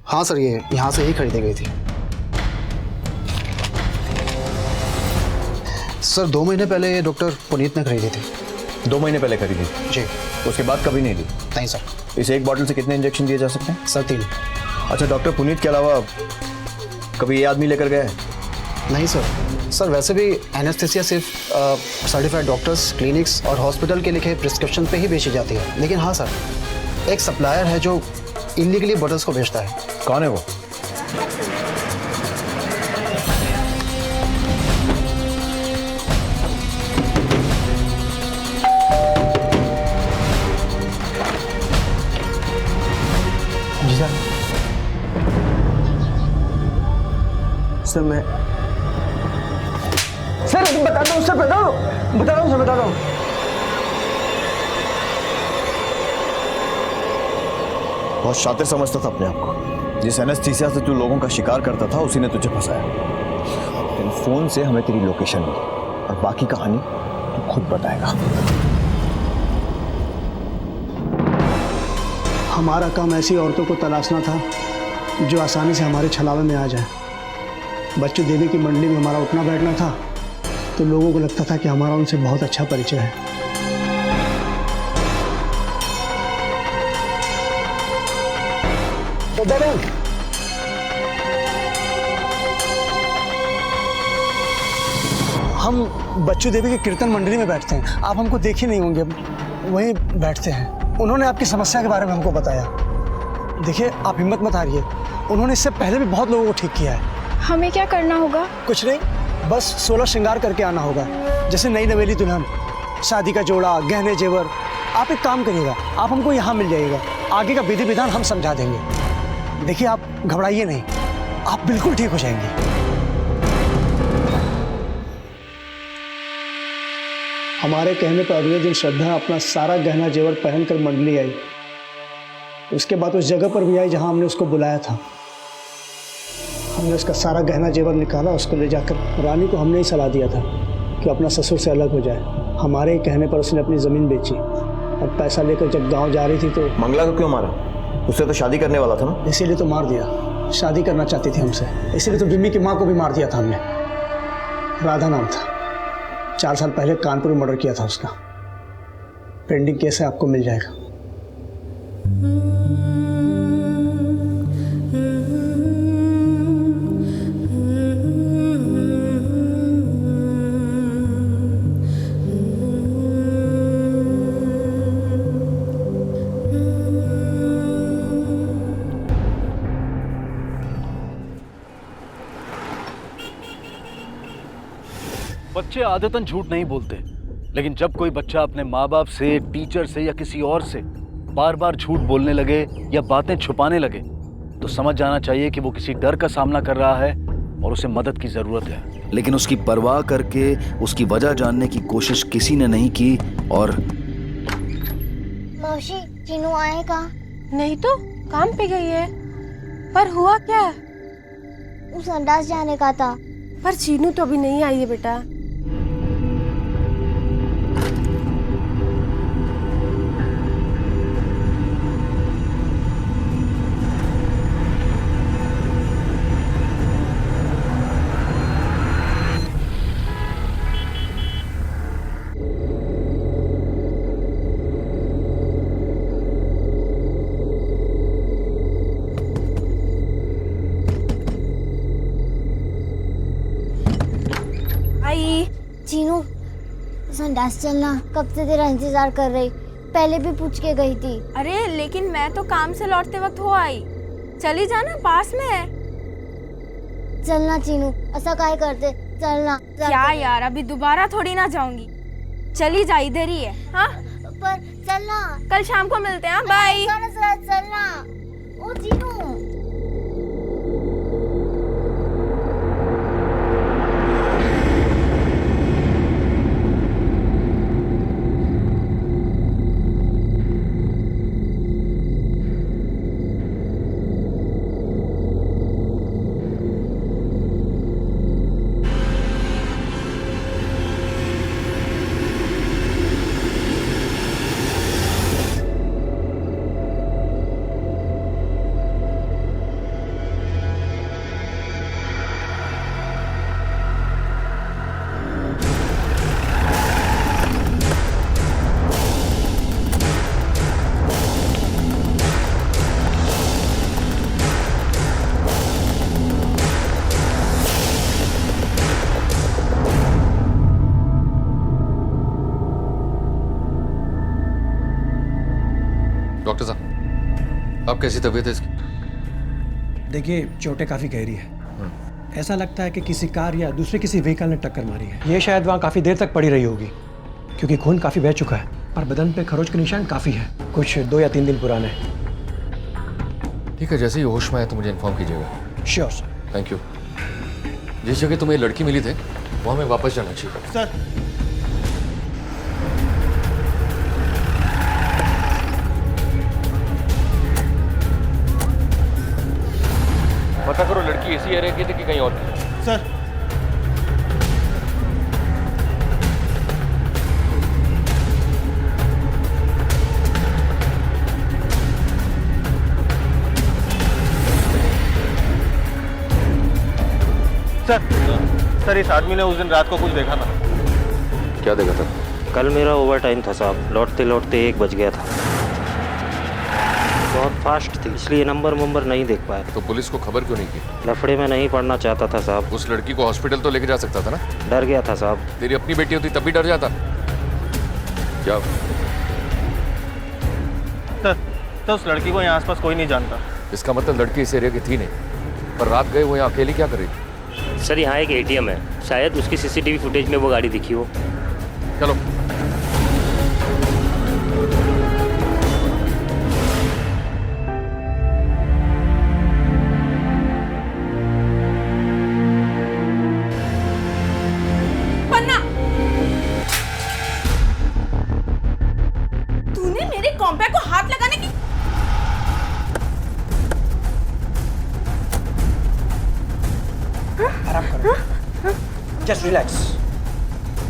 हाँ सर, ये यहाँ से ही खरीदी गई थी। सर 2 महीने पहले ये डॉक्टर पुनीत ने खरीदी थी। 2 महीने पहले खरीदी? जी। उसके बाद कभी नहीं ली? नहीं सर। इस एक बॉटल से कितने इंजेक्शन दिए जा सकते हैं? सर 3। अच्छा, डॉक्टर पुनीत के अलावा कभी ये आदमी लेकर गए? नहीं सर। सर वैसे भी एनेस्थेसिया सिर्फ सर्टिफाइड डॉक्टर्स, क्लिनिक्स और हॉस्पिटल के लिखे प्रिस्क्रिप्शन पे ही बेची जाती है। लेकिन हाँ सर, एक सप्लायर है जो इलीगली बॉटल्स को बेचता है। कौन है वो? जी सर। सर मैं सर बता दो सर, बता दो सर, बता दो। बहुत शातिर समझता था अपने आप को। जिस एनेस्थीसिया से तू लोगों का शिकार करता था उसी ने तुझे फंसाया। इन फोन से हमें तेरी लोकेशन मिली और बाकी कहानी तू खुद बताएगा। हमारा काम ऐसी औरतों को तलाशना था जो आसानी से हमारे छलावे में आ जाए। बच्चू देवी की मंडली में हमारा उठना बैठना था तो लोगों को लगता था कि हमारा उनसे बहुत अच्छा परिचय है। हम बच्चू देवी की कीर्तन मंडली में बैठते हैं। आप हमको देखे नहीं होंगे, वहीं बैठते हैं। उन्होंने आपकी समस्या के बारे में हमको बताया। देखिए आप हिम्मत मत हारिए, उन्होंने इससे पहले भी बहुत लोगों को ठीक किया है। हमें क्या करना होगा? कुछ नहीं, बस 16 श्रृंगार करके आना होगा, जैसे नई नवेली दुल्हन, शादी का जोड़ा, गहने जेवर। आप एक काम करिएगा, आप हमको यहाँ मिल जाइएगा, आगे का विधि विधान हम समझा देंगे। देखिए आप घबराइए नहीं, आप बिल्कुल ठीक हो जाएंगे। हमारे कहने पर अगले दिन श्रद्धा अपना सारा गहना जेवर पहनकर मंडली आई। उसके बाद उस जगह पर भी आई जहां हमने उसको बुलाया था। हमने उसका सारा गहना जेवर निकाला, उसको ले जाकर रानी को हमने ही सलाह दिया था कि अपना ससुर से अलग हो जाए। हमारे ही कहने पर उसने अपनी ज़मीन बेची और पैसा लेकर जब गांव जा रही थी तो मंगला को क्यों मारा? उससे तो शादी करने वाला था ना? इसीलिए तो मार दिया। शादी करना चाहती थी हमसे, इसीलिए तो बिम्मी की माँ को भी मार दिया था हमने। राधा नाम था। 4 साल पहले कानपुर में मर्डर किया था उसका। पेंडिंग केस है, आपको मिल जाएगा। बच्चे आदतन झूठ नहीं बोलते, लेकिन जब कोई बच्चा अपने माँ बाप से, टीचर से या किसी और से बार बार झूठ बोलने लगे या बातें छुपाने लगे तो समझ जाना चाहिए कि वो किसी डर का सामना कर रहा है और उसे मदद की जरूरत है। लेकिन उसकी परवाह करके उसकी वजह जानने की कोशिश किसी ने नहीं की। और मौसी, चीनू आएगा? नहीं तो काम पे गई है। पर हुआ क्या? वो संडास जाने का था। पर चीनू तो अभी नहीं आई है बेटा। चीनू, संडास चलना, कब से तेरा इंतजार कर रही। पहले भी पूछ के गई थी। अरे लेकिन मैं तो काम से लौटते वक्त हो आई। चली जाना, पास में है। चलना चीनू, ऐसा काहे करते? चलना। क्या यार, अभी दोबारा थोड़ी ना जाऊंगी। चली जा, इधर ही है। हाँ पर चलना, कल शाम को मिलते हैं। बाय। चलना। ओ चीनू। डॉक्टर साहब, अब कैसी तबीयत है इसकी? देखिए, चोटें काफ़ी गहरी है। ऐसा लगता है कि किसी कार या दूसरे किसी व्हीकल ने टक्कर मारी है। ये शायद वहाँ काफ़ी देर तक पड़ी रही होगी, क्योंकि खून काफ़ी बह चुका है, पर बदन पे खरोच के निशान काफ़ी है, कुछ 2 या 3 दिन पुराने। ठीक है, जैसे ही होश में आए तो मुझे इन्फॉर्म कीजिएगा। Sure sir. Thank you. जिस जगह तुम्हें लड़की मिली थी वहाँ हमें वापस जाना चाहिए। सर पता करो लड़की इसी एरिया की थी कि कहीं और की? सर सर इस आदमी ने उस दिन रात को कुछ देखा था। क्या देखा था? कल मेरा ओवर टाइम था साहब, लौटते लौटते 1 बज गया था। बहुत फास्ट थी, इसलिए नंबर नहीं देख पाया। तो पुलिस को खबर क्यों नहीं की? लफड़े में नहीं पड़ना चाहता था साहब। उस लड़की को हॉस्पिटल तो लेके जा सकता था ना? डर गया था साहब। तेरी अपनी बेटी होती तब भी डर जाता क्या? तो उस लड़की को यहाँ आसपास कोई नहीं जानता। इसका मतलब लड़की इस एरिया की थी नहीं, पर रात गए वो यहाँ अकेली क्या करेगी? सर यहाँ एक ATM है, शायद उसकी CCTV फुटेज में वो गाड़ी दिखी हो। चलो। पन्ना, तूने मेरे कॉम्पैक्ट को हाथ लगाने की आराम करो, जस्ट रिलैक्स।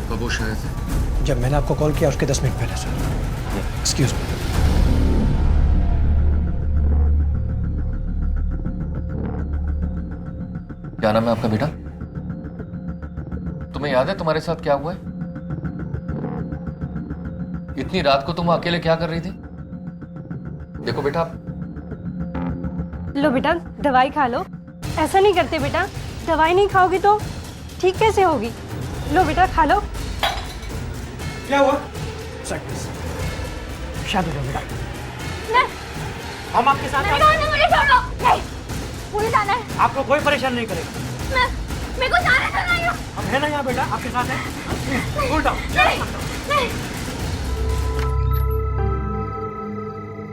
कब होश आए थे? जब मैंने आपको कॉल किया उसके 10 मिनट पहले सर। Excuse me. क्या नाम है आपका बेटा? तुम्हें याद है तुम्हारे साथ क्या हुआ है? इतनी रात को तुम अकेले क्या कर रही थी? देखो बेटा, लो बेटा दवाई खा लो। ऐसा नहीं करते बेटा, दवाई नहीं खाओगी तो ठीक कैसे होगी? लो बेटा खा लो। क्या हुआ? शांत हो जाओ बेटा, हम आपके साथ हैं। मुझे छोड़ो। नहीं, पुलिस आना है। आपको कोई परेशान नहीं करेगा। मेरे को जाने दो ना। हम है ना यहाँ बेटा, आपके साथ हैं। Cool down. नहीं।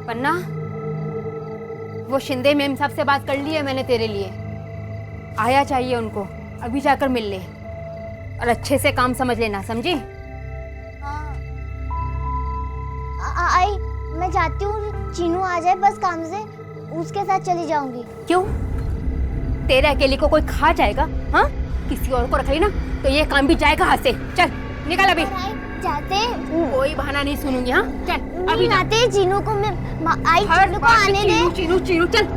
पन्ना, वो शिंदे मेम साहब से बात कर ली है मैंने तेरे लिए। आया चाहिए उनको, अभी जाकर मिल ले और अच्छे से काम समझ लेना, समझी? आई मैं जाती हूँ, चीनू आ जाए बस काम से, उसके साथ चली जाऊंगी। क्यों? तेरे अकेले को कोई खा जाएगा? हाँ, किसी और को रख ली ना तो ये काम भी जाएगा हाथ से। चल निकल अभी। जाते कोई बहाना नहीं सुनूंगी। हाँ चल अभी जाते। चीनू को मैं आई, चीनू को आने दे। चीनू चीनू चल।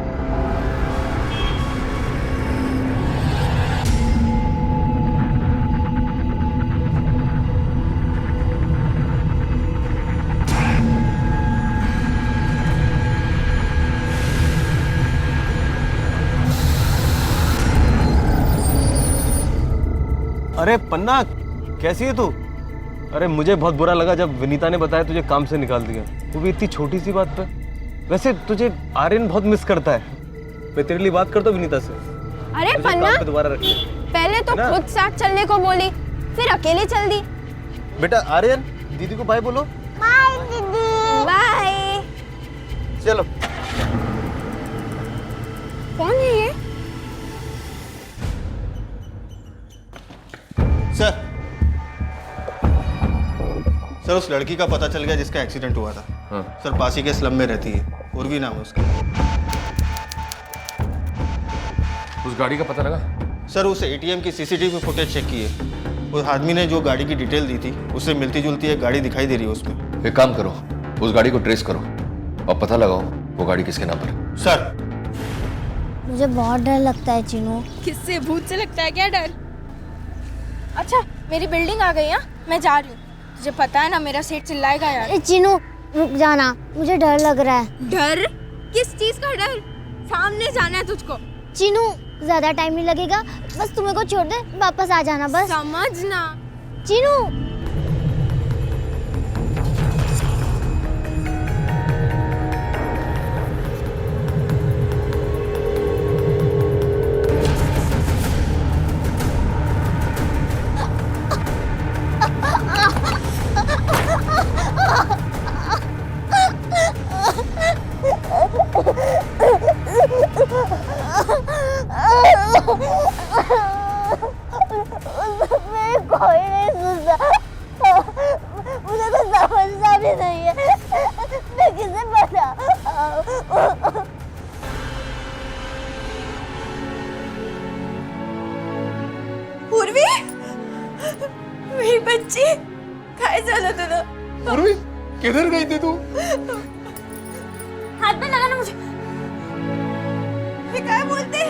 अरे पन्ना, कैसी है तू? अरे मुझे बहुत बुरा लगा जब विनीता ने बताया तुझे काम से निकाल दिया, वो भी इतनी छोटी सी बात पे। वैसे तुझे आर्यन बहुत मिस करता है। मैं तेरे लिए बात करता हूँ विनीता से। अरे पन्ना, दोबारा रख। पहले तो खुद साथ चलने को बोली, फिर अकेले चल दी। बेटा आर्यन, दीदी को बाय बोलो। बाय दीदी। बाय। चलो। कौन है ये? सर उस लड़की का पता चल गया जिसका एक्सीडेंट हुआ था। हाँ। सर पासी के स्लम में रहती है, उर्वी नाम है उसका। उस गाड़ी का पता लगा? सर उस ATM की CCTV फुटेज चेक की है। उस आदमी ने जो गाड़ी की डिटेल दी थी उससे मिलती जुलती एक गाड़ी दिखाई दे रही है उसमें। एक काम करो, उस गाड़ी को ट्रेस करो और पता लगाओ वो गाड़ी किसके नाम पर है। सर मुझे बहुत डर लगता है चीनू। किससे? भूत से लगता है क्या डर? अच्छा मेरी बिल्डिंग आ गई। मैं जा रही हूँ, तुझे पता है ना मेरा सेठ चिल्लाएगा यार। चीनू रुक जाना, मुझे डर लग रहा है। डर? किस चीज का डर? सामने जाना है तुझको। चीनू ज्यादा टाइम नहीं लगेगा, बस तुम्हें को छोड़ दे, वापस आ जाना बस। समझना। चीनू किधर गई थी तू? हाथ में लगाना मुझे। ये क्या बोलते?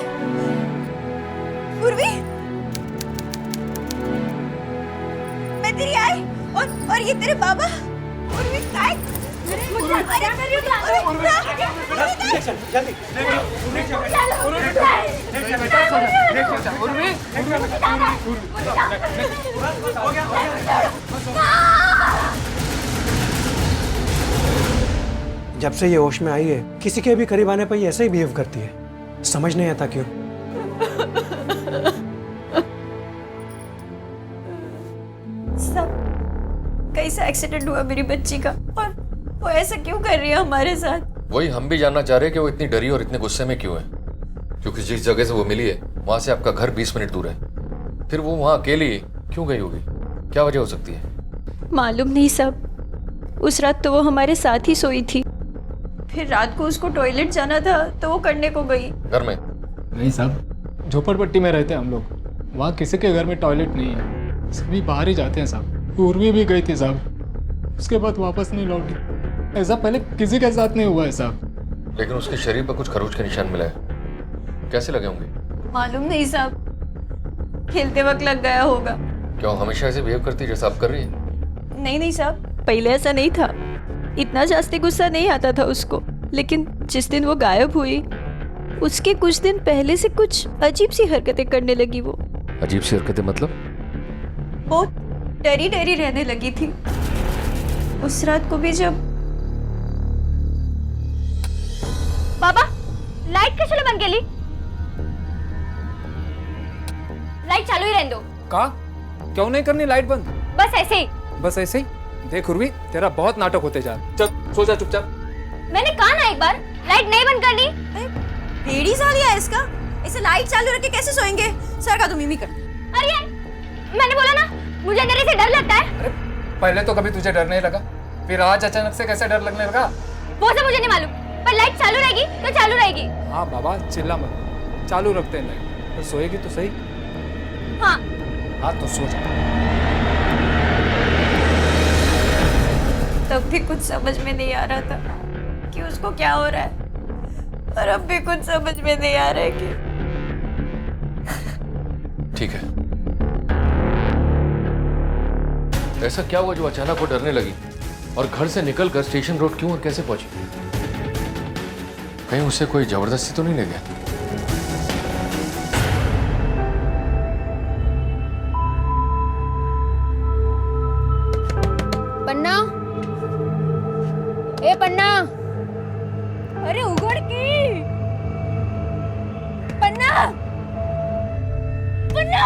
उर्वी, मैं तेरी आई और ये तेरे बाबा। उर्वी काय? मुझे अरे मेरी जब से ये होश में आई है किसी के भी करीब आने पर ये ऐसे ही बिहेव करती है, समझ नहीं आता क्यों। सब कैसा एक्सीडेंट हुआ मेरी बच्ची का और वो ऐसा क्यों कर रही है हमारे साथ? वही हम भी जानना चाह रहे हैं कि वो इतनी डरी और इतने गुस्से में क्यों है, क्योंकि जिस जगह से वो मिली है वहां से आपका घर 20 मिनट दूर है। फिर वो वहां अकेली क्यों गई होगी, क्या वजह हो सकती है? मालूम नहीं सब, उस रात तो वो हमारे साथ ही सोई थी, फिर रात को उसको टॉयलेट जाना था तो वो करने को गई। घर में नहीं साहब, झोपड़पट्टी में रहते हैं हम लोग, वहाँ किसी के घर में टॉयलेट नहीं है, सभी बाहर ही जाते हैं साहब। उर्वी भी गई थी साहब, उसके बाद वापस नहीं लौटी। ऐसा पहले किसी के साथ नहीं हुआ है साहब। लेकिन उसके शरीर पर कुछ खरोच के निशान मिले हैं, कैसे लगे होंगे? मालूम नहीं साहब, खेलते वक्त लग गया होगा। क्या वो हमेशा ऐसे बिहेव करती है जैसा आप कर रही है? नहीं साहब, पहले ऐसा नहीं था, इतना जास्ती गुस्सा नहीं आता था उसको, लेकिन जिस दिन वो गायब हुई उसके कुछ दिन पहले से कुछ अजीब सी हरकतें करने लगी। वो अजीब सी हरकतें मतलब? बहुत डरी डरी रहने लगी थी। उस रात को भी जब पापा लाइट कशाला बंद केली? लाइट चालू ही रहने दो। का? क्यों नहीं करनी लाइट बंद? बस ऐसे ही। बस ऐसे ही? देख उर्वी, तेरा बहुत नाटक होते जा रहा। चल सो जा चुपचाप। मैंने कहा ना एक बार लाइट नहीं बंद करनी। बेड़ी सालिया है इसका, इसे लाइट चालू रख के कैसे सोएंगे? सर का तो मिमी कर। अरे यार, मैंने बोला ना मुझे अंधेरे से डर लगता है। अरे पहले तो कभी तुझे डर नहीं लगा, फिर आज अचानक से कैसे डर लगने लगा? वो सब मुझे नहीं मालूम, पर लाइट चालू रहेगी तो चालू रहेगी। हाँ बाबा चिल्ला मत, चालू रखते हैं लाइट, तो सोएगी तो सही। हाँ हाँ तो सो जा। तब भी कुछ समझ में नहीं आ रहा था कि उसको क्या हो रहा है, और अब भी कुछ समझ में नहीं आ रहा है कि ठीक है, ऐसा क्या हुआ जो अचानक वो डरने लगी और घर से निकलकर स्टेशन रोड क्यों और कैसे पहुंची? कहीं उसे कोई जबरदस्ती तो नहीं ले गया? पन्ना, ए पन्ना, अरे उगड़ की। पन्ना, पन्ना।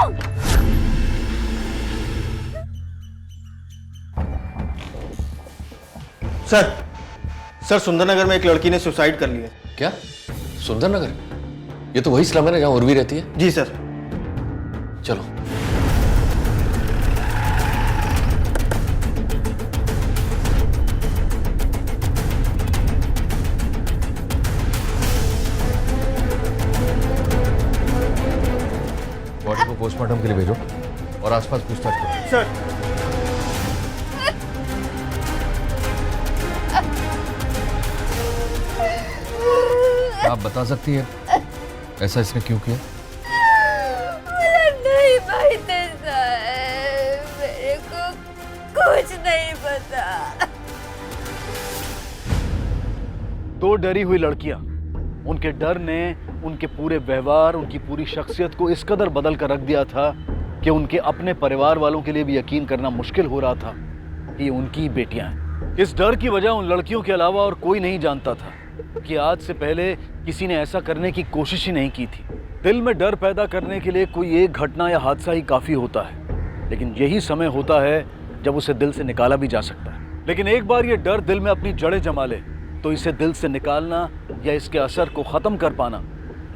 सर सुंदरनगर में एक लड़की ने सुसाइड कर लिया। क्या? सुंदरनगर? ये तो वही स्लम है ना जहाँ उर्वी रहती है? जी सर। चलो। बॉडी को पोस्टमार्टम के लिए भेजो और आसपास पूछताछ करो। सर। आप बता सकती हैं ऐसा इसने क्यों किया? नहीं भाई, मेरे को कुछ नहीं पता। दो डरी हुई लड़कियां, उनके डर ने उनके पूरे व्यवहार, उनकी पूरी शख्सियत को इस कदर बदल कर रख दिया था कि उनके अपने परिवार वालों के लिए भी यकीन करना मुश्किल हो रहा था कि ये उनकी बेटियां हैं। इस डर की वजह उन लड़कियों के अलावा और कोई नहीं जानता था कि आज से पहले किसी ने ऐसा करने की कोशिश ही नहीं की थी। दिल में डर पैदा करने के लिए कोई एक घटना या हादसा ही काफ़ी होता है, लेकिन यही समय होता है जब उसे दिल से निकाला भी जा सकता है। लेकिन एक बार ये डर दिल में अपनी जड़ें जमा ले तो इसे दिल से निकालना या इसके असर को ख़त्म कर पाना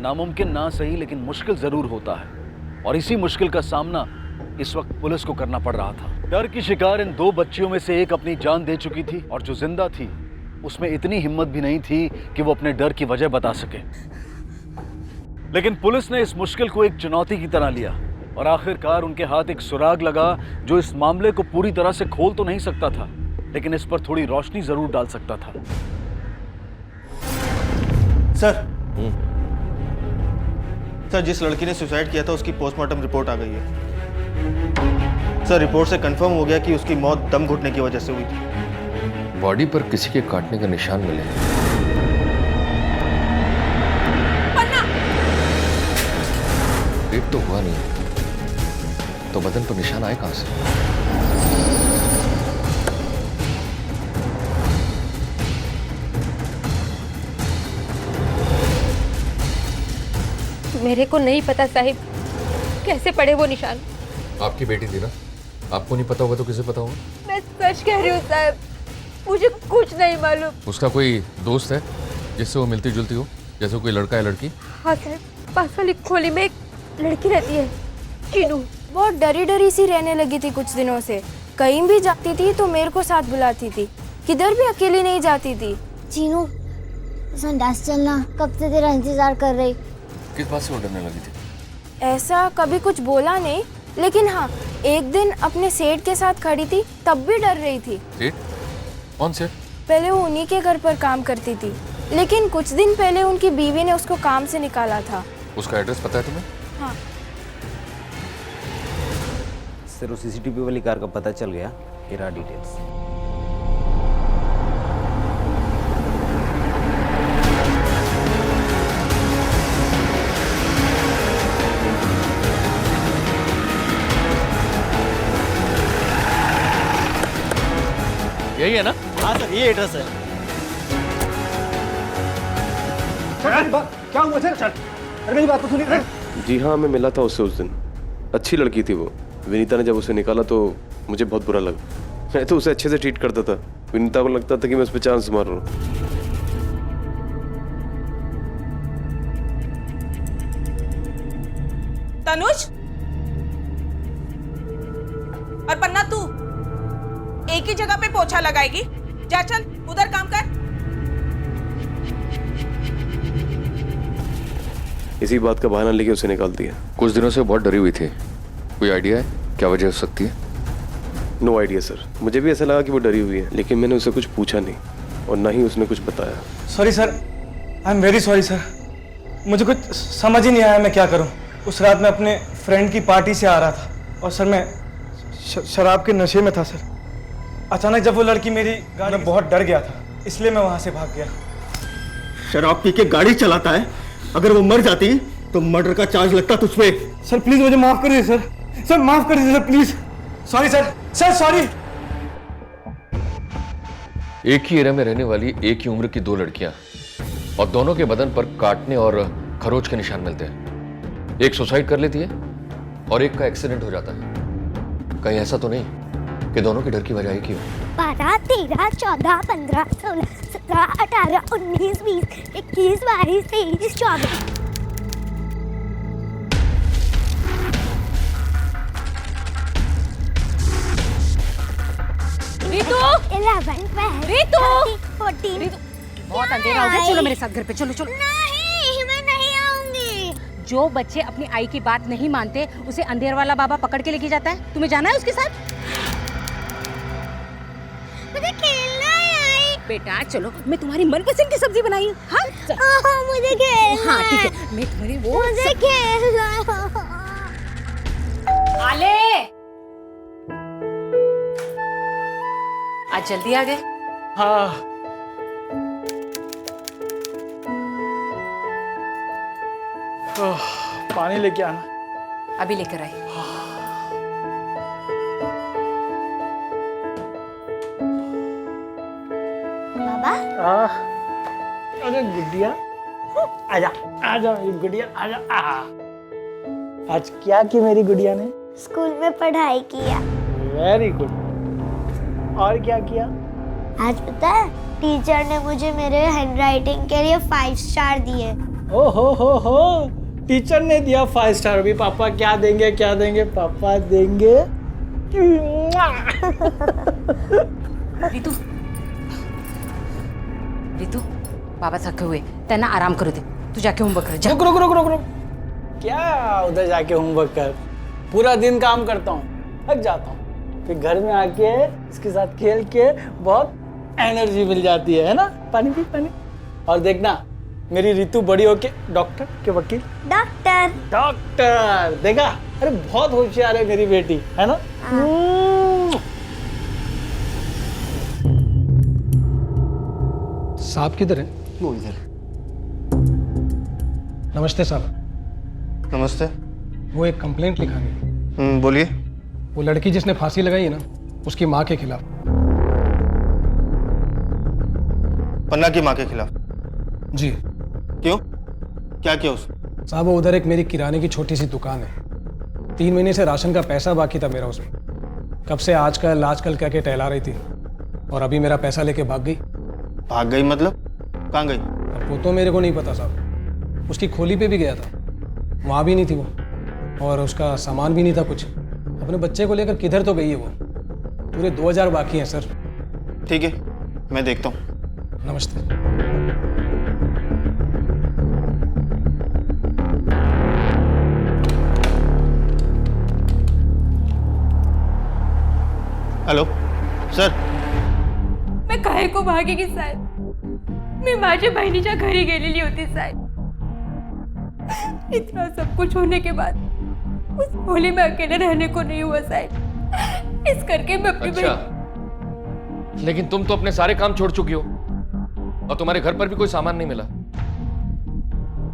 नामुमकिन ना सही लेकिन मुश्किल ज़रूर होता है। और इसी मुश्किल का सामना इस वक्त पुलिस को करना पड़ रहा था। डर की शिकार इन दो बच्चियों में से एक अपनी जान दे चुकी थी और जो जिंदा थी उसमें इतनी हिम्मत भी नहीं थी कि वो अपने डर की वजह बता सके। लेकिन पुलिस ने इस मुश्किल को एक चुनौती की तरह लिया और आखिरकार उनके हाथ एक सुराग लगा जो इस मामले को पूरी तरह से खोल तो नहीं सकता था, लेकिन इस पर थोड़ी रोशनी जरूर डाल सकता था। सर सर, जिस लड़की ने सुसाइड किया था उसकी पोस्टमार्टम रिपोर्ट आ गई है। सर, रिपोर्ट से कंफर्म हो गया कि उसकी मौत दम घुटने की वजह से हुई थी। बॉडी पर किसी के काटने का निशान मिले हैं। रेप तो हुआ नहीं, तो बदन पर निशान आए कहां से? मेरे को नहीं पता साहिब, कैसे पड़े वो निशान। आपकी बेटी थी ना, आपको नहीं पता होगा तो किसे पता होगा? मैं सच कह रही हूँ साहब, मुझे कुछ नहीं मालूम। उसका कोई दोस्त है जिससे वो मिलती जुलती हो, जैसे कोई लड़का या लड़की? हाँ साहब, पास वाली खोली में एक लड़की रहती है, चीनू। बहुत डरी डरी सी रहने लगी थी कुछ दिनों से। कहीं भी जाती थी तो मेरे को साथ बुलाती थी, किधर भी अकेली नहीं जाती थी। चीनू संडास चलना, कब से तेरा इंतजार कर रही। किस बात से वो डरने लगी थी? ऐसा कभी कुछ बोला नहीं, लेकिन हाँ एक दिन अपने सेठ के साथ खड़ी थी तब भी डर रही थी। सेठ? कौन से? पहले वो उन्हीं के घर पर काम करती थी, लेकिन कुछ दिन पहले उनकी बीवी ने उसको काम से निकाला था। उसका एड्रेस पता है तुम्हें? हाँ। सर, उस सीसीटीवी वाली कार का पता चल गया, ये डिटेल्स। यही है ना? हाँ सर, ये एड्रेस है। क्या हुआ सर? अरे मेरी बात तो सुनिए सर। जी हाँ, मैं मिला था उससे उस दिन। अच्छी लड़की थी वो। विनीता ने जब उसे निकाला तो मुझे बहुत बुरा लगा। मैं तो उसे अच्छे से ट्रीट करता था। विनीता को लगता था कि मैं उस पर चांस मार रहा हूँ। तनुज और पन्ना, तू एक ही जगह पे पोछा लगाएगी? जा चल उधर काम कर। इसी बात का बहाना लेके उसे निकाल दिया। कुछ दिनों से बहुत डरी हुई थी, कोई आइडिया है क्या वजह हो सकती है? नो आइडिया सर, मुझे भी ऐसा लगा कि वो डरी हुई है, लेकिन मैंने उसे कुछ पूछा नहीं और ना ही उसने कुछ बताया। Sorry sir, I am very sorry sir. मुझे कुछ समझ ही नहीं आया मैं क्या करूं। उस रात मैं अपने फ्रेंड की पार्टी से आ रहा था और सर मैं शराब के नशे में था सर। अचानक जब वो लड़की मेरी गाड़ी में, बहुत डर गया था, इसलिए मैं वहां से भाग गया। शराब पी के गाड़ी चलाता है, अगर वो मर जाती तो मर्डर का चार्ज लगता तुझ पे। सर प्लीज मुझे माफ कर दीजिए सर। सर माफ कर दीजिए sir, please. Sorry sir. Sir sorry. एक ही एरिया में रहने वाली एक ही उम्र की दो लड़कियां और दोनों के बदन पर काटने और खरोच के निशान मिलते हैं। एक सुसाइड कर लेती है और एक का एक्सीडेंट हो जाता है। कहीं ऐसा तो नहीं कि दोनों की डर की वजह एक ही हो? 12, 13, 14, 15, 16, 17, 18, 19, 20, 21, 22, 23, 24। रीतू! 11, 12, रीतू! 14। बहुत अंधेरा हो गया, चलो मेरे साथ घर पे, चलो चलो। नहीं, मैं नहीं आऊंगी। जो बच्चे अपनी आई की बात नहीं मानते उसे अंधेर वाला बाबा पकड़ के लेके जाता है। तुम्हें जाना है उसके साथ? मुझे खेलना है आई। बेटा चलो, मैं तुम्हारी मनपसंद की सब्जी बनाई हूँ। हाँ मुझे खेलना। हाँ ठीक है, मैं तुम्हारी वो मुझे खेलना। आले, आज जल्दी आ गए। हाँ पानी लेके आना। अभी लेकर आई। बाबा। अरे गुड़िया, आजा आजा मेरी गुड़िया, आजा। आज क्या की मेरी गुड़िया ने? स्कूल में पढ़ाई किया। Very good. और क्या किया? आज पता है टीचर ने मुझे मेरे हैंडराइटिंग के लिए 5 स्टार दिए। ओ हो, टीचर ने दिया 5 स्टार। अभी पापा क्या देंगे, क्या देंगे? पापा देंगे रीतू, रीतू, बाबा थके हुए, त्यांना आराम करू दे। तू जाके होमवर्क कर। रुक। क्या उधर जाके होमवर्क कर? पूरा दिन काम करता हूँ, थक जाता हूँ। फिर घर में आके इसके साथ खेल के बहुत एनर्जी मिल जाती है ना? पानी पी पानी। और देखना मेरी रितु बड़ी होके डॉक्टर के वकील। डॉक्टर डॉक्टर देखा? अरे बहुत होशियार है मेरी बेटी, है ना? साहब किधर है? वो इधर। नमस्ते साहब। नमस्ते। वो एक कंप्लेंट लिखानी। बोलिए। वो लड़की जिसने फांसी लगाई है ना, उसकी माँ के खिलाफ। पन्ना की माँ के खिलाफ? जी। क्यों? क्या किया उसने? साहब वो उधर एक मेरी किराने की छोटी सी दुकान है। 3 महीने से राशन का पैसा बाकी था मेरा उसमें। कब से आजकल कह के टहला रही थी और अभी मेरा पैसा लेके भाग गई। भाग गई मतलब? कहाँ गई? अब वो तो मेरे को नहीं पता साहब। उसकी खोली पे भी गया था, वहाँ भी नहीं थी वो, और उसका सामान भी नहीं था कुछ। अपने बच्चे को लेकर किधर तो गई है वो। पूरे 2000 बाकी हैं सर। ठीक है, मैं देखता हूँ। नमस्ते। Hello sir. मैं काहे को भागेगी साहेब? मी माझ्या बहिणीच्या घरी गेलेली होती साहेब। इतना सब कुछ होने के बाद उस होली में अकेले रहने को नहीं हुआ साहब। इस करके मैं अपनी लेकिन तुम तो अपने सारे काम छोड़ चुकी हो और तुम्हारे घर पर भी कोई सामान नहीं मिला।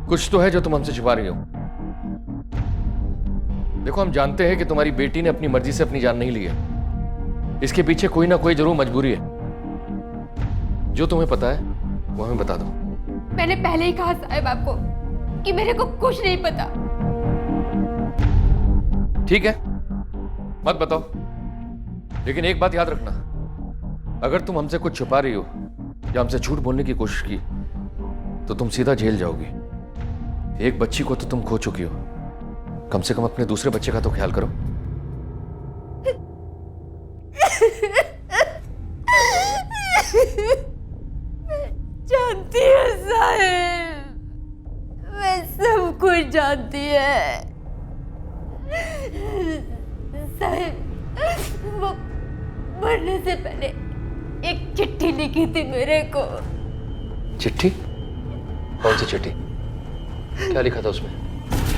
कुछ तो है जो तुम हमसे छुपा रही हो। देखो, हम जानते हैं कि तुम्हारी बेटी ने अपनी मर्जी से अपनी जान नहीं ली है। इसके पीछे कोई ना कोई जरूर मजबूरी है। जो तुम्हें पता है वो हमें बता दो। मैंने पहले ही कहा साहब आपको कि मेरे को कुछ नहीं पता। ठीक है, मत बताओ, लेकिन एक बात याद रखना, अगर तुम हमसे कुछ छुपा रही हो या हमसे झूठ बोलने की कोशिश की तो तुम सीधा जेल जाओगी। एक बच्ची को तो तुम खो चुकी हो, कम से कम अपने दूसरे बच्चे का तो ख्याल करो। जानती है साहब, मैं सब कुछ जानती है साहब। वो मरने से पहले एक चिट्ठी लिखी थी मेरे को। चिट्ठी? कौन सी चिट्ठी? क्या लिखा था उसमें?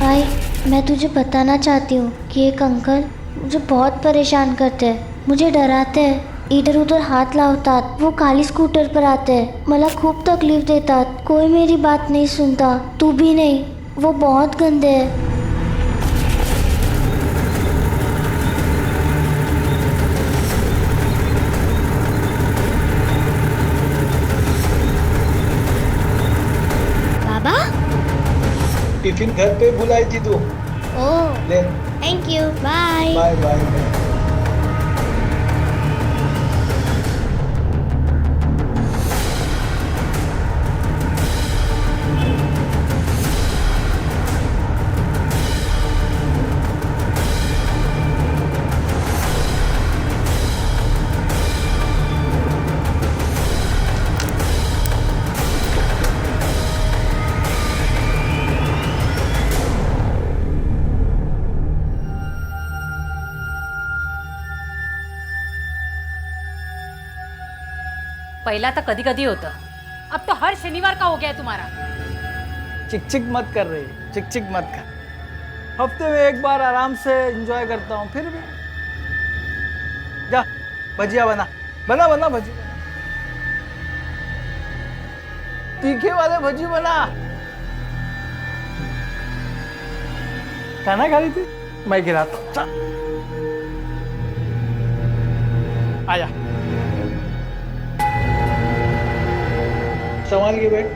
भाई, मैं तुझे बताना चाहती हूँ कि एक अंकल मुझे बहुत परेशान करते हैं, मुझे डराते हैं, इधर उधर हाथ लावतात। वो काली स्कूटर पर आते हैं, मला खूब तकलीफ देतात। कोई मेरी बात नहीं सुनता, तू भी नहीं। वो बहुत गंदे है। बाबा, टिफिन घर पे बुलाई थी तू। ओह, ले। Thank you, bye bye bye. पहिला तर कधी कधी होतं, अब तो हर शनिवार का हो गया है तुम्हारा। चिक चिक मत कर रही, चिक चिक मत कर। हफ्ते में एक बार आराम से एंजॉय करता हूँ। फिर भी जा भजिया बना बना बना भजी, तीखे वाले भजी बना। खाना खा रही थी, मैं खिलाता हूँ। चल आजा, संभाल के बैठ।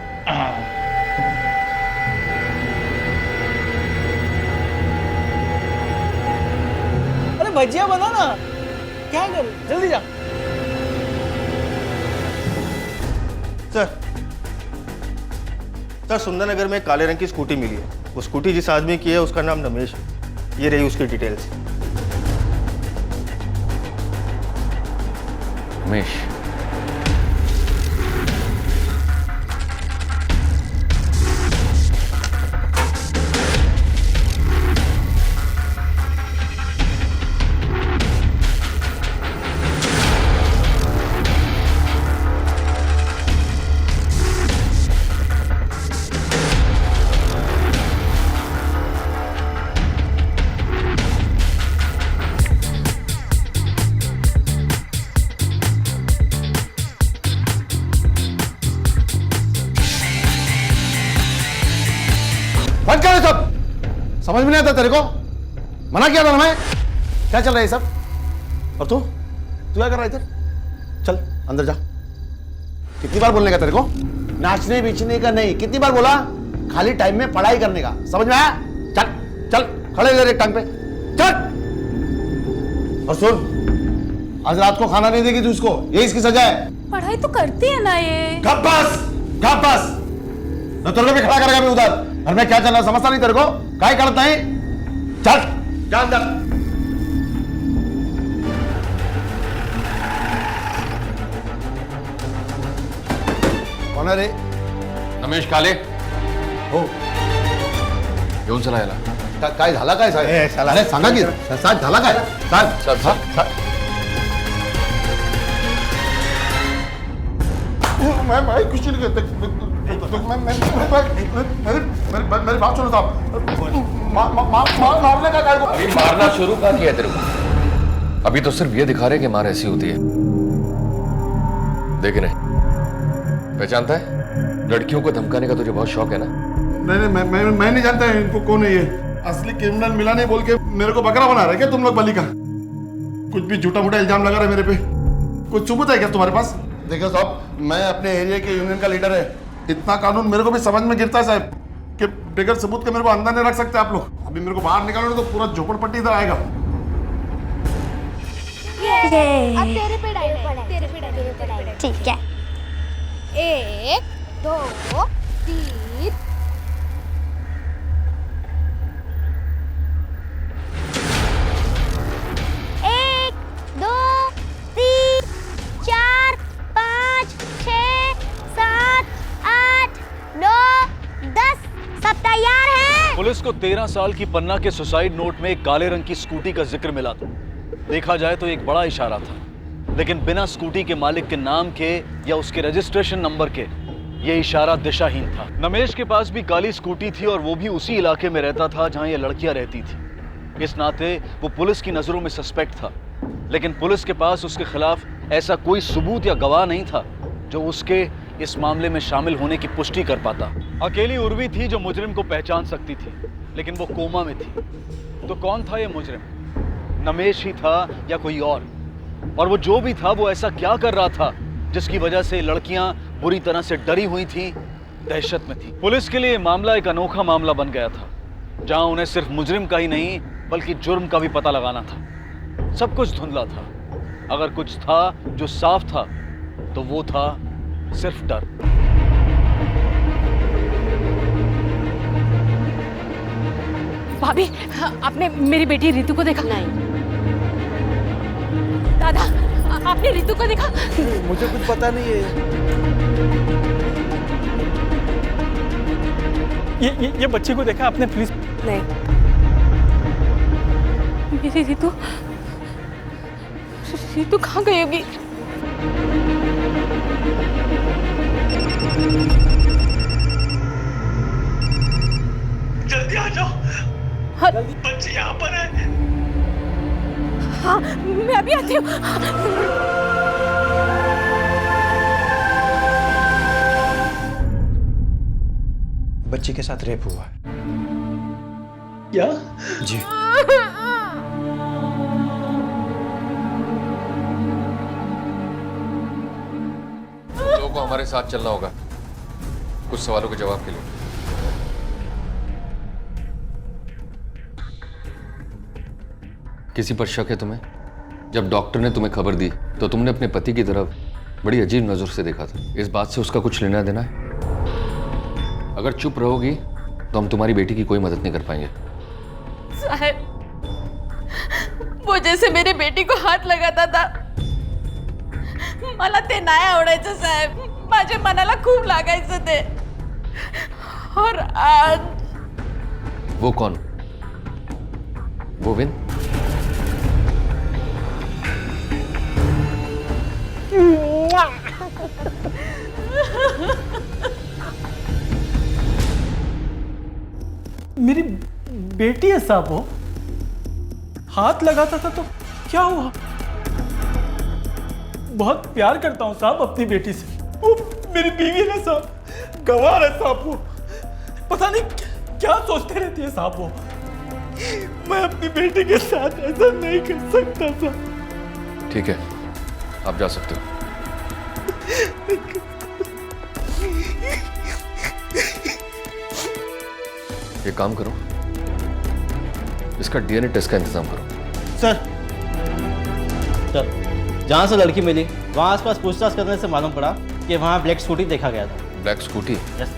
अरे भजिया बना ना, क्या कर, जल्दी जा। सर, सुंदरनगर में काले रंग की स्कूटी मिली है। वो स्कूटी जिस आदमी की है उसका नाम रमेश है। ये रही उसकी डिटेल्स। रमेश? बंद कर सब। समझ में नहीं आता तेरे को? मना किया था ना मैं। क्या चल रहा है ये सब? और तू क्या कर रहा है इधर? चल अंदर जा। कितनी बार बोलने का तेरे को? नाचने बीचने का नहीं, कितनी बार बोला? खाली टाइम में पढ़ाई करने का, समझ में आया? चल चल खड़े इधर एक टांग पे चल। और सुन, आज रात को खाना नहीं देगी तू इसको, ये इसकी सजा है। पढ़ाई तो करती है ना ये। कब बस न तेरे को भी खड़ा करेगा भी उधर। घर में क्या चल रहा समझता नहीं तेरे को? काय करता है? चल जा अंदर। कौन है रे? रमेश काले हो येऊन चला याला काय झाला काय साहेब? अरे सांगा की साहेब झाला काय? साहेब मैं कुछ नहीं करता। मेरी बात सुनो साहब। मारने का काय को? अभी मारना शुरू कहाँ किया तेरे को? अभी तो सिर्फ ये दिखा रहे कि मार ऐसी होती है। देख रहे पहचानता है? लड़कियों को धमकाने का तुझे बहुत शौक है ना? नहीं मैं नहीं जानता है इनको कौन है ये। असली क्रिमिनल मिला नहीं बोल के मेरे को बकरा बना रहे क्या तुम लोग बलि का? कुछ भी झूठा मूठा इल्जाम लगा रहे मेरे पे। कुछ सबूत है क्या तुम्हारे पास? देखो साहब, मैं अपने एरिया के यूनियन का लीडर है। इतना कानून मेरे को भी समझ में गिरता है साहब कि बगैर सबूत के मेरे को अंदर नहीं रख सकते आप लोग। अभी मेरे को बाहर निकालो तो पूरा झोपड़पट्टी इधर आएगा। अब तेरे पे डायरेक्ट ठीक है। 1 2 3 1 2 3 4 5 6 7 8 9 10 सब तैयार है। पुलिस को 13 साल की पन्ना के सुसाइड नोट में एक काले रंग की स्कूटी का जिक्र मिला था। देखा जाए तो एक बड़ा इशारा था, लेकिन बिना स्कूटी के मालिक के नाम के या उसके रजिस्ट्रेशन नंबर के ये इशारा दिशाहीन था। नमेश के पास भी काली स्कूटी थी और वो भी उसी इलाके में रहता था जहां ये लड़कियां रहती थी। इस नाते वो पुलिस की नजरों में सस्पेक्ट था, लेकिन पुलिस के पास उसके खिलाफ ऐसा कोई सबूत या गवाह नहीं था जो उसके इस मामले में शामिल होने की पुष्टि कर पाता। अकेली उर्वी थी जो मुजरिम को पहचान सकती थी, लेकिन वो कोमा में थी। तो कौन था ये मुजरिम? नमेश ही था या कोई और वो जो भी था वो ऐसा क्या कर रहा था जिसकी वजह से लड़कियां बुरी तरह से डरी हुई थी, दहशत में थी। पुलिस के लिए ये मामला एक अनोखा मामला बन गया था, जहां उन्हें सिर्फ मुजरिम का ही नहीं बल्कि जुर्म का भी पता लगाना था। सब कुछ धुंधला था। अगर कुछ था जो साफ था तो वो था सिर्फ डर। भाभी, आपने मेरी बेटी रितु को देखा? नहीं। दादा, आपने रितु को देखा? मुझे कुछ पता नहीं है। ये बच्ची को देखा आपने प्लीज? नहीं। मेरी रितु कहाँ गई होगी? जल्दी आ जाओ। हाँ, बच्ची यहाँ पर है। हाँ, मैं अभी आती हूँ। बच्ची के साथ रेप हुआ है। क्या? जी। लोगों को हमारे साथ चलना होगा कुछ सवालों के जवाब के लिए। किसी पर शक है तुम्हें? जब डॉक्टर ने तुम्हें खबर दी तो तुमने अपने पति की तरफ बड़ी अजीब नजर से देखा था। इस बात से उसका कुछ लेना देना है? अगर चुप रहोगी तो हम तुम्हारी बेटी की कोई मदद नहीं कर पाएंगे। साहब, वो जैसे मेरे बेटी को हाथ लगाता था, मला ते नाही आवडायचं साहेब. माझ्या मनाला खूप लागायचं ते. और आज वो कौन? गोविंद? मेरी बेटी है साहब, वो हाथ लगाता था तो क्या हुआ? बहुत प्यार करता हूँ साहब अपनी बेटी से। वो मेरी बीवी है साहब, गवाह है साहब। वो पता नहीं क्या सोचते रहती है साहब वो? मैं अपनी बेटी के साथ ऐसा नहीं कर सकता था। ठीक है, आप जा सकते हो। ये काम करो, इसका डीएनए टेस्ट का इंतजाम करो। सर जहाँ से लड़की मिली वहाँ आसपास पूछताछ करने से मालूम पड़ा कि वहाँ ब्लैक स्कूटी देखा गया था। Black scooty? यस।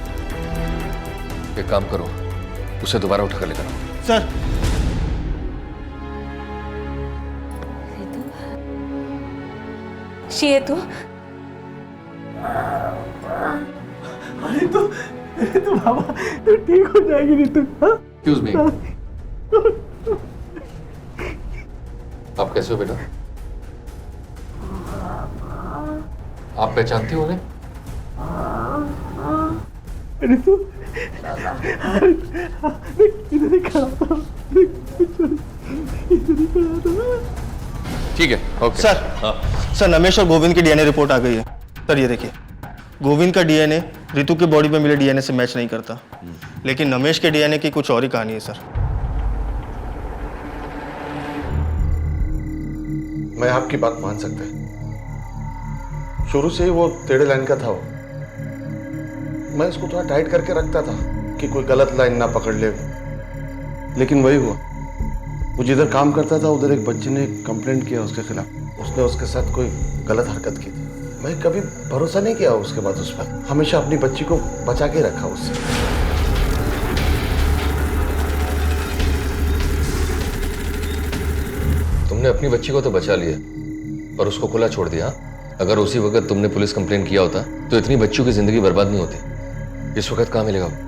एक काम करो, उसे दोबारा उठा कर लेकर आओ। सर शेतु, अरे तो बाबा तो ठीक हो जाएगी रितु। एक्सक्यूज मी, आप कैसे हो बेटा? आप पहचानती हो उन्हें? रितु इधर ही खड़ा था, इधर ही खड़ा था। ठीक है, ओके। सर नमेश और गोविंद की डीएनए रिपोर्ट आ गई है। सर ये देखिए, गोविंद का डीएनए रितु के बॉडी में मिले डीएनए से मैच नहीं करता, लेकिन नमेश के डीएनए की कुछ और ही कहानी है सर। मैं आपकी बात मान सकता है, शुरू से ही वो टेढ़े लाइन का था। वो मैं इसको थोड़ा टाइट करके रखता था कि कोई गलत लाइन ना पकड़ ले, लेकिन वही हुआ। वो जिधर काम करता था उधर एक बच्चे ने कंप्लेंट किया उसके खिलाफ। उसने उसके साथ कोई गलत हरकत की थी। मैं कभी भरोसा नहीं किया उसके बाद उस पर, हमेशा अपनी बच्ची को बचा के रखा उससे। तुमने अपनी बच्ची को तो बचा लिया पर उसको खुला छोड़ दिया। अगर उसी वक्त तुमने पुलिस कंप्लेन किया होता तो इतनी बच्चियों की जिंदगी बर्बाद नहीं होती। इस वक्त कहाँ मिलेगा वो?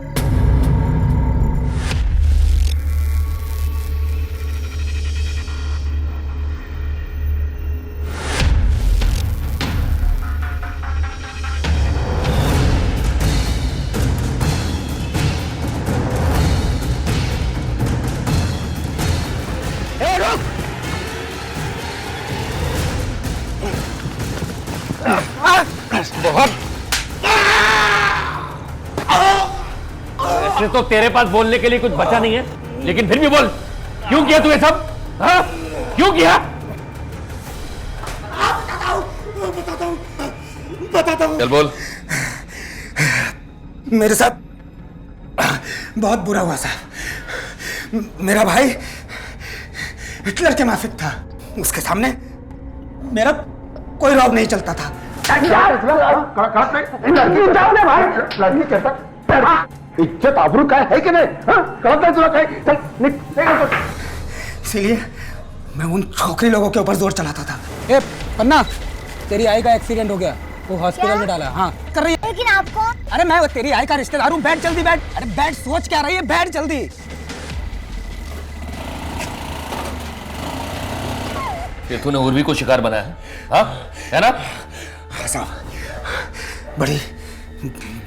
ऐसे तो तेरे पास बोलने के लिए कुछ बचा नहीं है, लेकिन फिर भी बोल, क्यों किया तू ये सब? हाँ? क्यों किया? बताता हूँ। चल बोल। मेरे साथ बहुत बुरा हुआ साहब। मेरा भाई हिटलर के माफिक था। उसके सामने मेरा कोई रौब नहीं चलता था। इज्जत आबरू का है कि नहीं? इसीलिए मैं उन छोकरी लोगों के ऊपर जोर चलाता था। ए पन्ना, तेरी आई का एक्सीडेंट हो गया, वो हॉस्पिटल में डाला। हाँ कर रही है। लेकिन आपको? अरे मैं तेरी आई का रिश्तेदार हूँ, बैठ जल्दी बैठ। अरे बैठ, सोच क्या रही है, बैठ जल्दी। ये तूने उर्वी को शिकार बनाया है? हाँ है ना? हाँ साहब,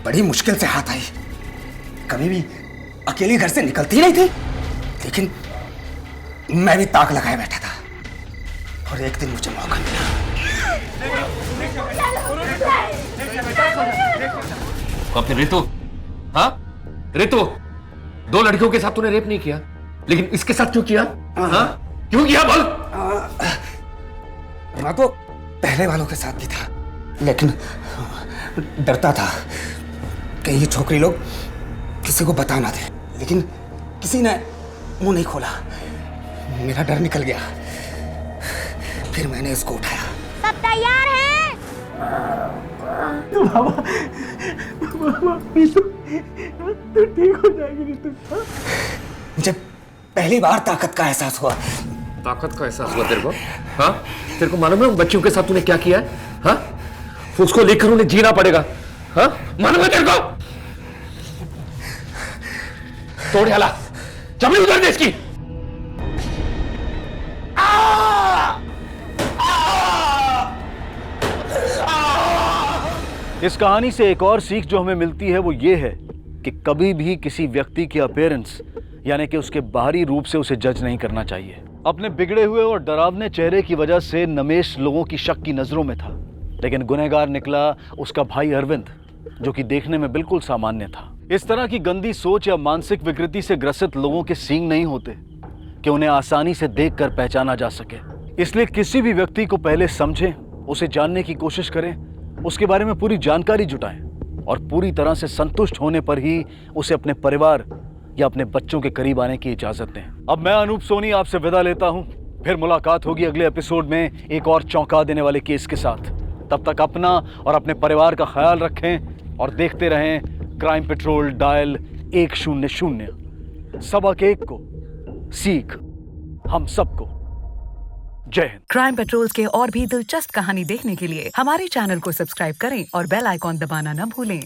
बड़ी मुश्किल से हाथ आई। कभी भी अकेली घर से निकलती नहीं थी, लेकिन मैं भी ताक लगाए बैठा था और एक दिन मुझे मौका मिला। कब थे रितु? हाँ रितु, 2 लड़कियों के साथ तूने रेप नहीं किया, लेकिन इसके साथ क्यों किया? हाँ क्यों किया बोल? मैं तो पहले वालों के साथ भी था, लेकिन डरता था कि ये छोकरी लोग किसी को बता ना दे, लेकिन किसी ने मुंह नहीं खोला। मेरा डर निकल गया, फिर मैंने इसको उठाया। सब तैयार हैं? बाबा तो ठीक हो जाएगी रितु। मुझे पहली बार ताकत का एहसास हुआ। ताकत का एहसास हुआ तेरे को? हाँ तेरे को मालूम है उन बच्चियों के साथ तूने क्या किया है? हाँ उसको लेकर उन्हें जीना पड़ेगा। हाँ मालूम है तेरे को? तोड़ डाला, चमड़ी उतार दे इसकी। इस कहानी से एक और सीख जो हमें मिलती है वो ये है कि कभी भी किसी व्यक्ति की अपीयरेंस यानी कि उसके बाहरी रूप से उसे जज नहीं करना चाहिए। अपने बिगड़े हुए और डरावने चेहरे की वजह से नमेश लोगों की शक की नजरों में था, लेकिन गुनहगार निकला उसका भाई अरविंद, जो कि देखने में बिल्कुल सामान्य था। इस तरह की गंदी सोच या मानसिक विकृति से ग्रसित लोगों के सींग नहीं होते कि उन्हें आसानी से देखकर पहचाना जा सके। इसलिए किसी भी व्यक्ति को पहले समझें, उसे जानने की कोशिश करें, उसके बारे में पूरी जानकारी जुटाएं और पूरी तरह से संतुष्ट होने पर ही उसे अपने परिवार या अपने बच्चों के करीब आने की इजाजत दें। अब मैं अनूप सोनी आपसे विदा लेता हूं। फिर मुलाकात होगी अगले एपिसोड में एक और चौंका देने वाले केस के साथ। तब तक अपना और अपने परिवार का ख्याल रखें और देखते रहें क्राइम पेट्रोल डायल 100। सबक एक को सीख हम सबको। जय हिंद। क्राइम पेट्रोल्स के और भी दिलचस्प कहानी देखने के लिए हमारे चैनल को सब्सक्राइब करें और बेल आइकॉन दबाना न भूलें।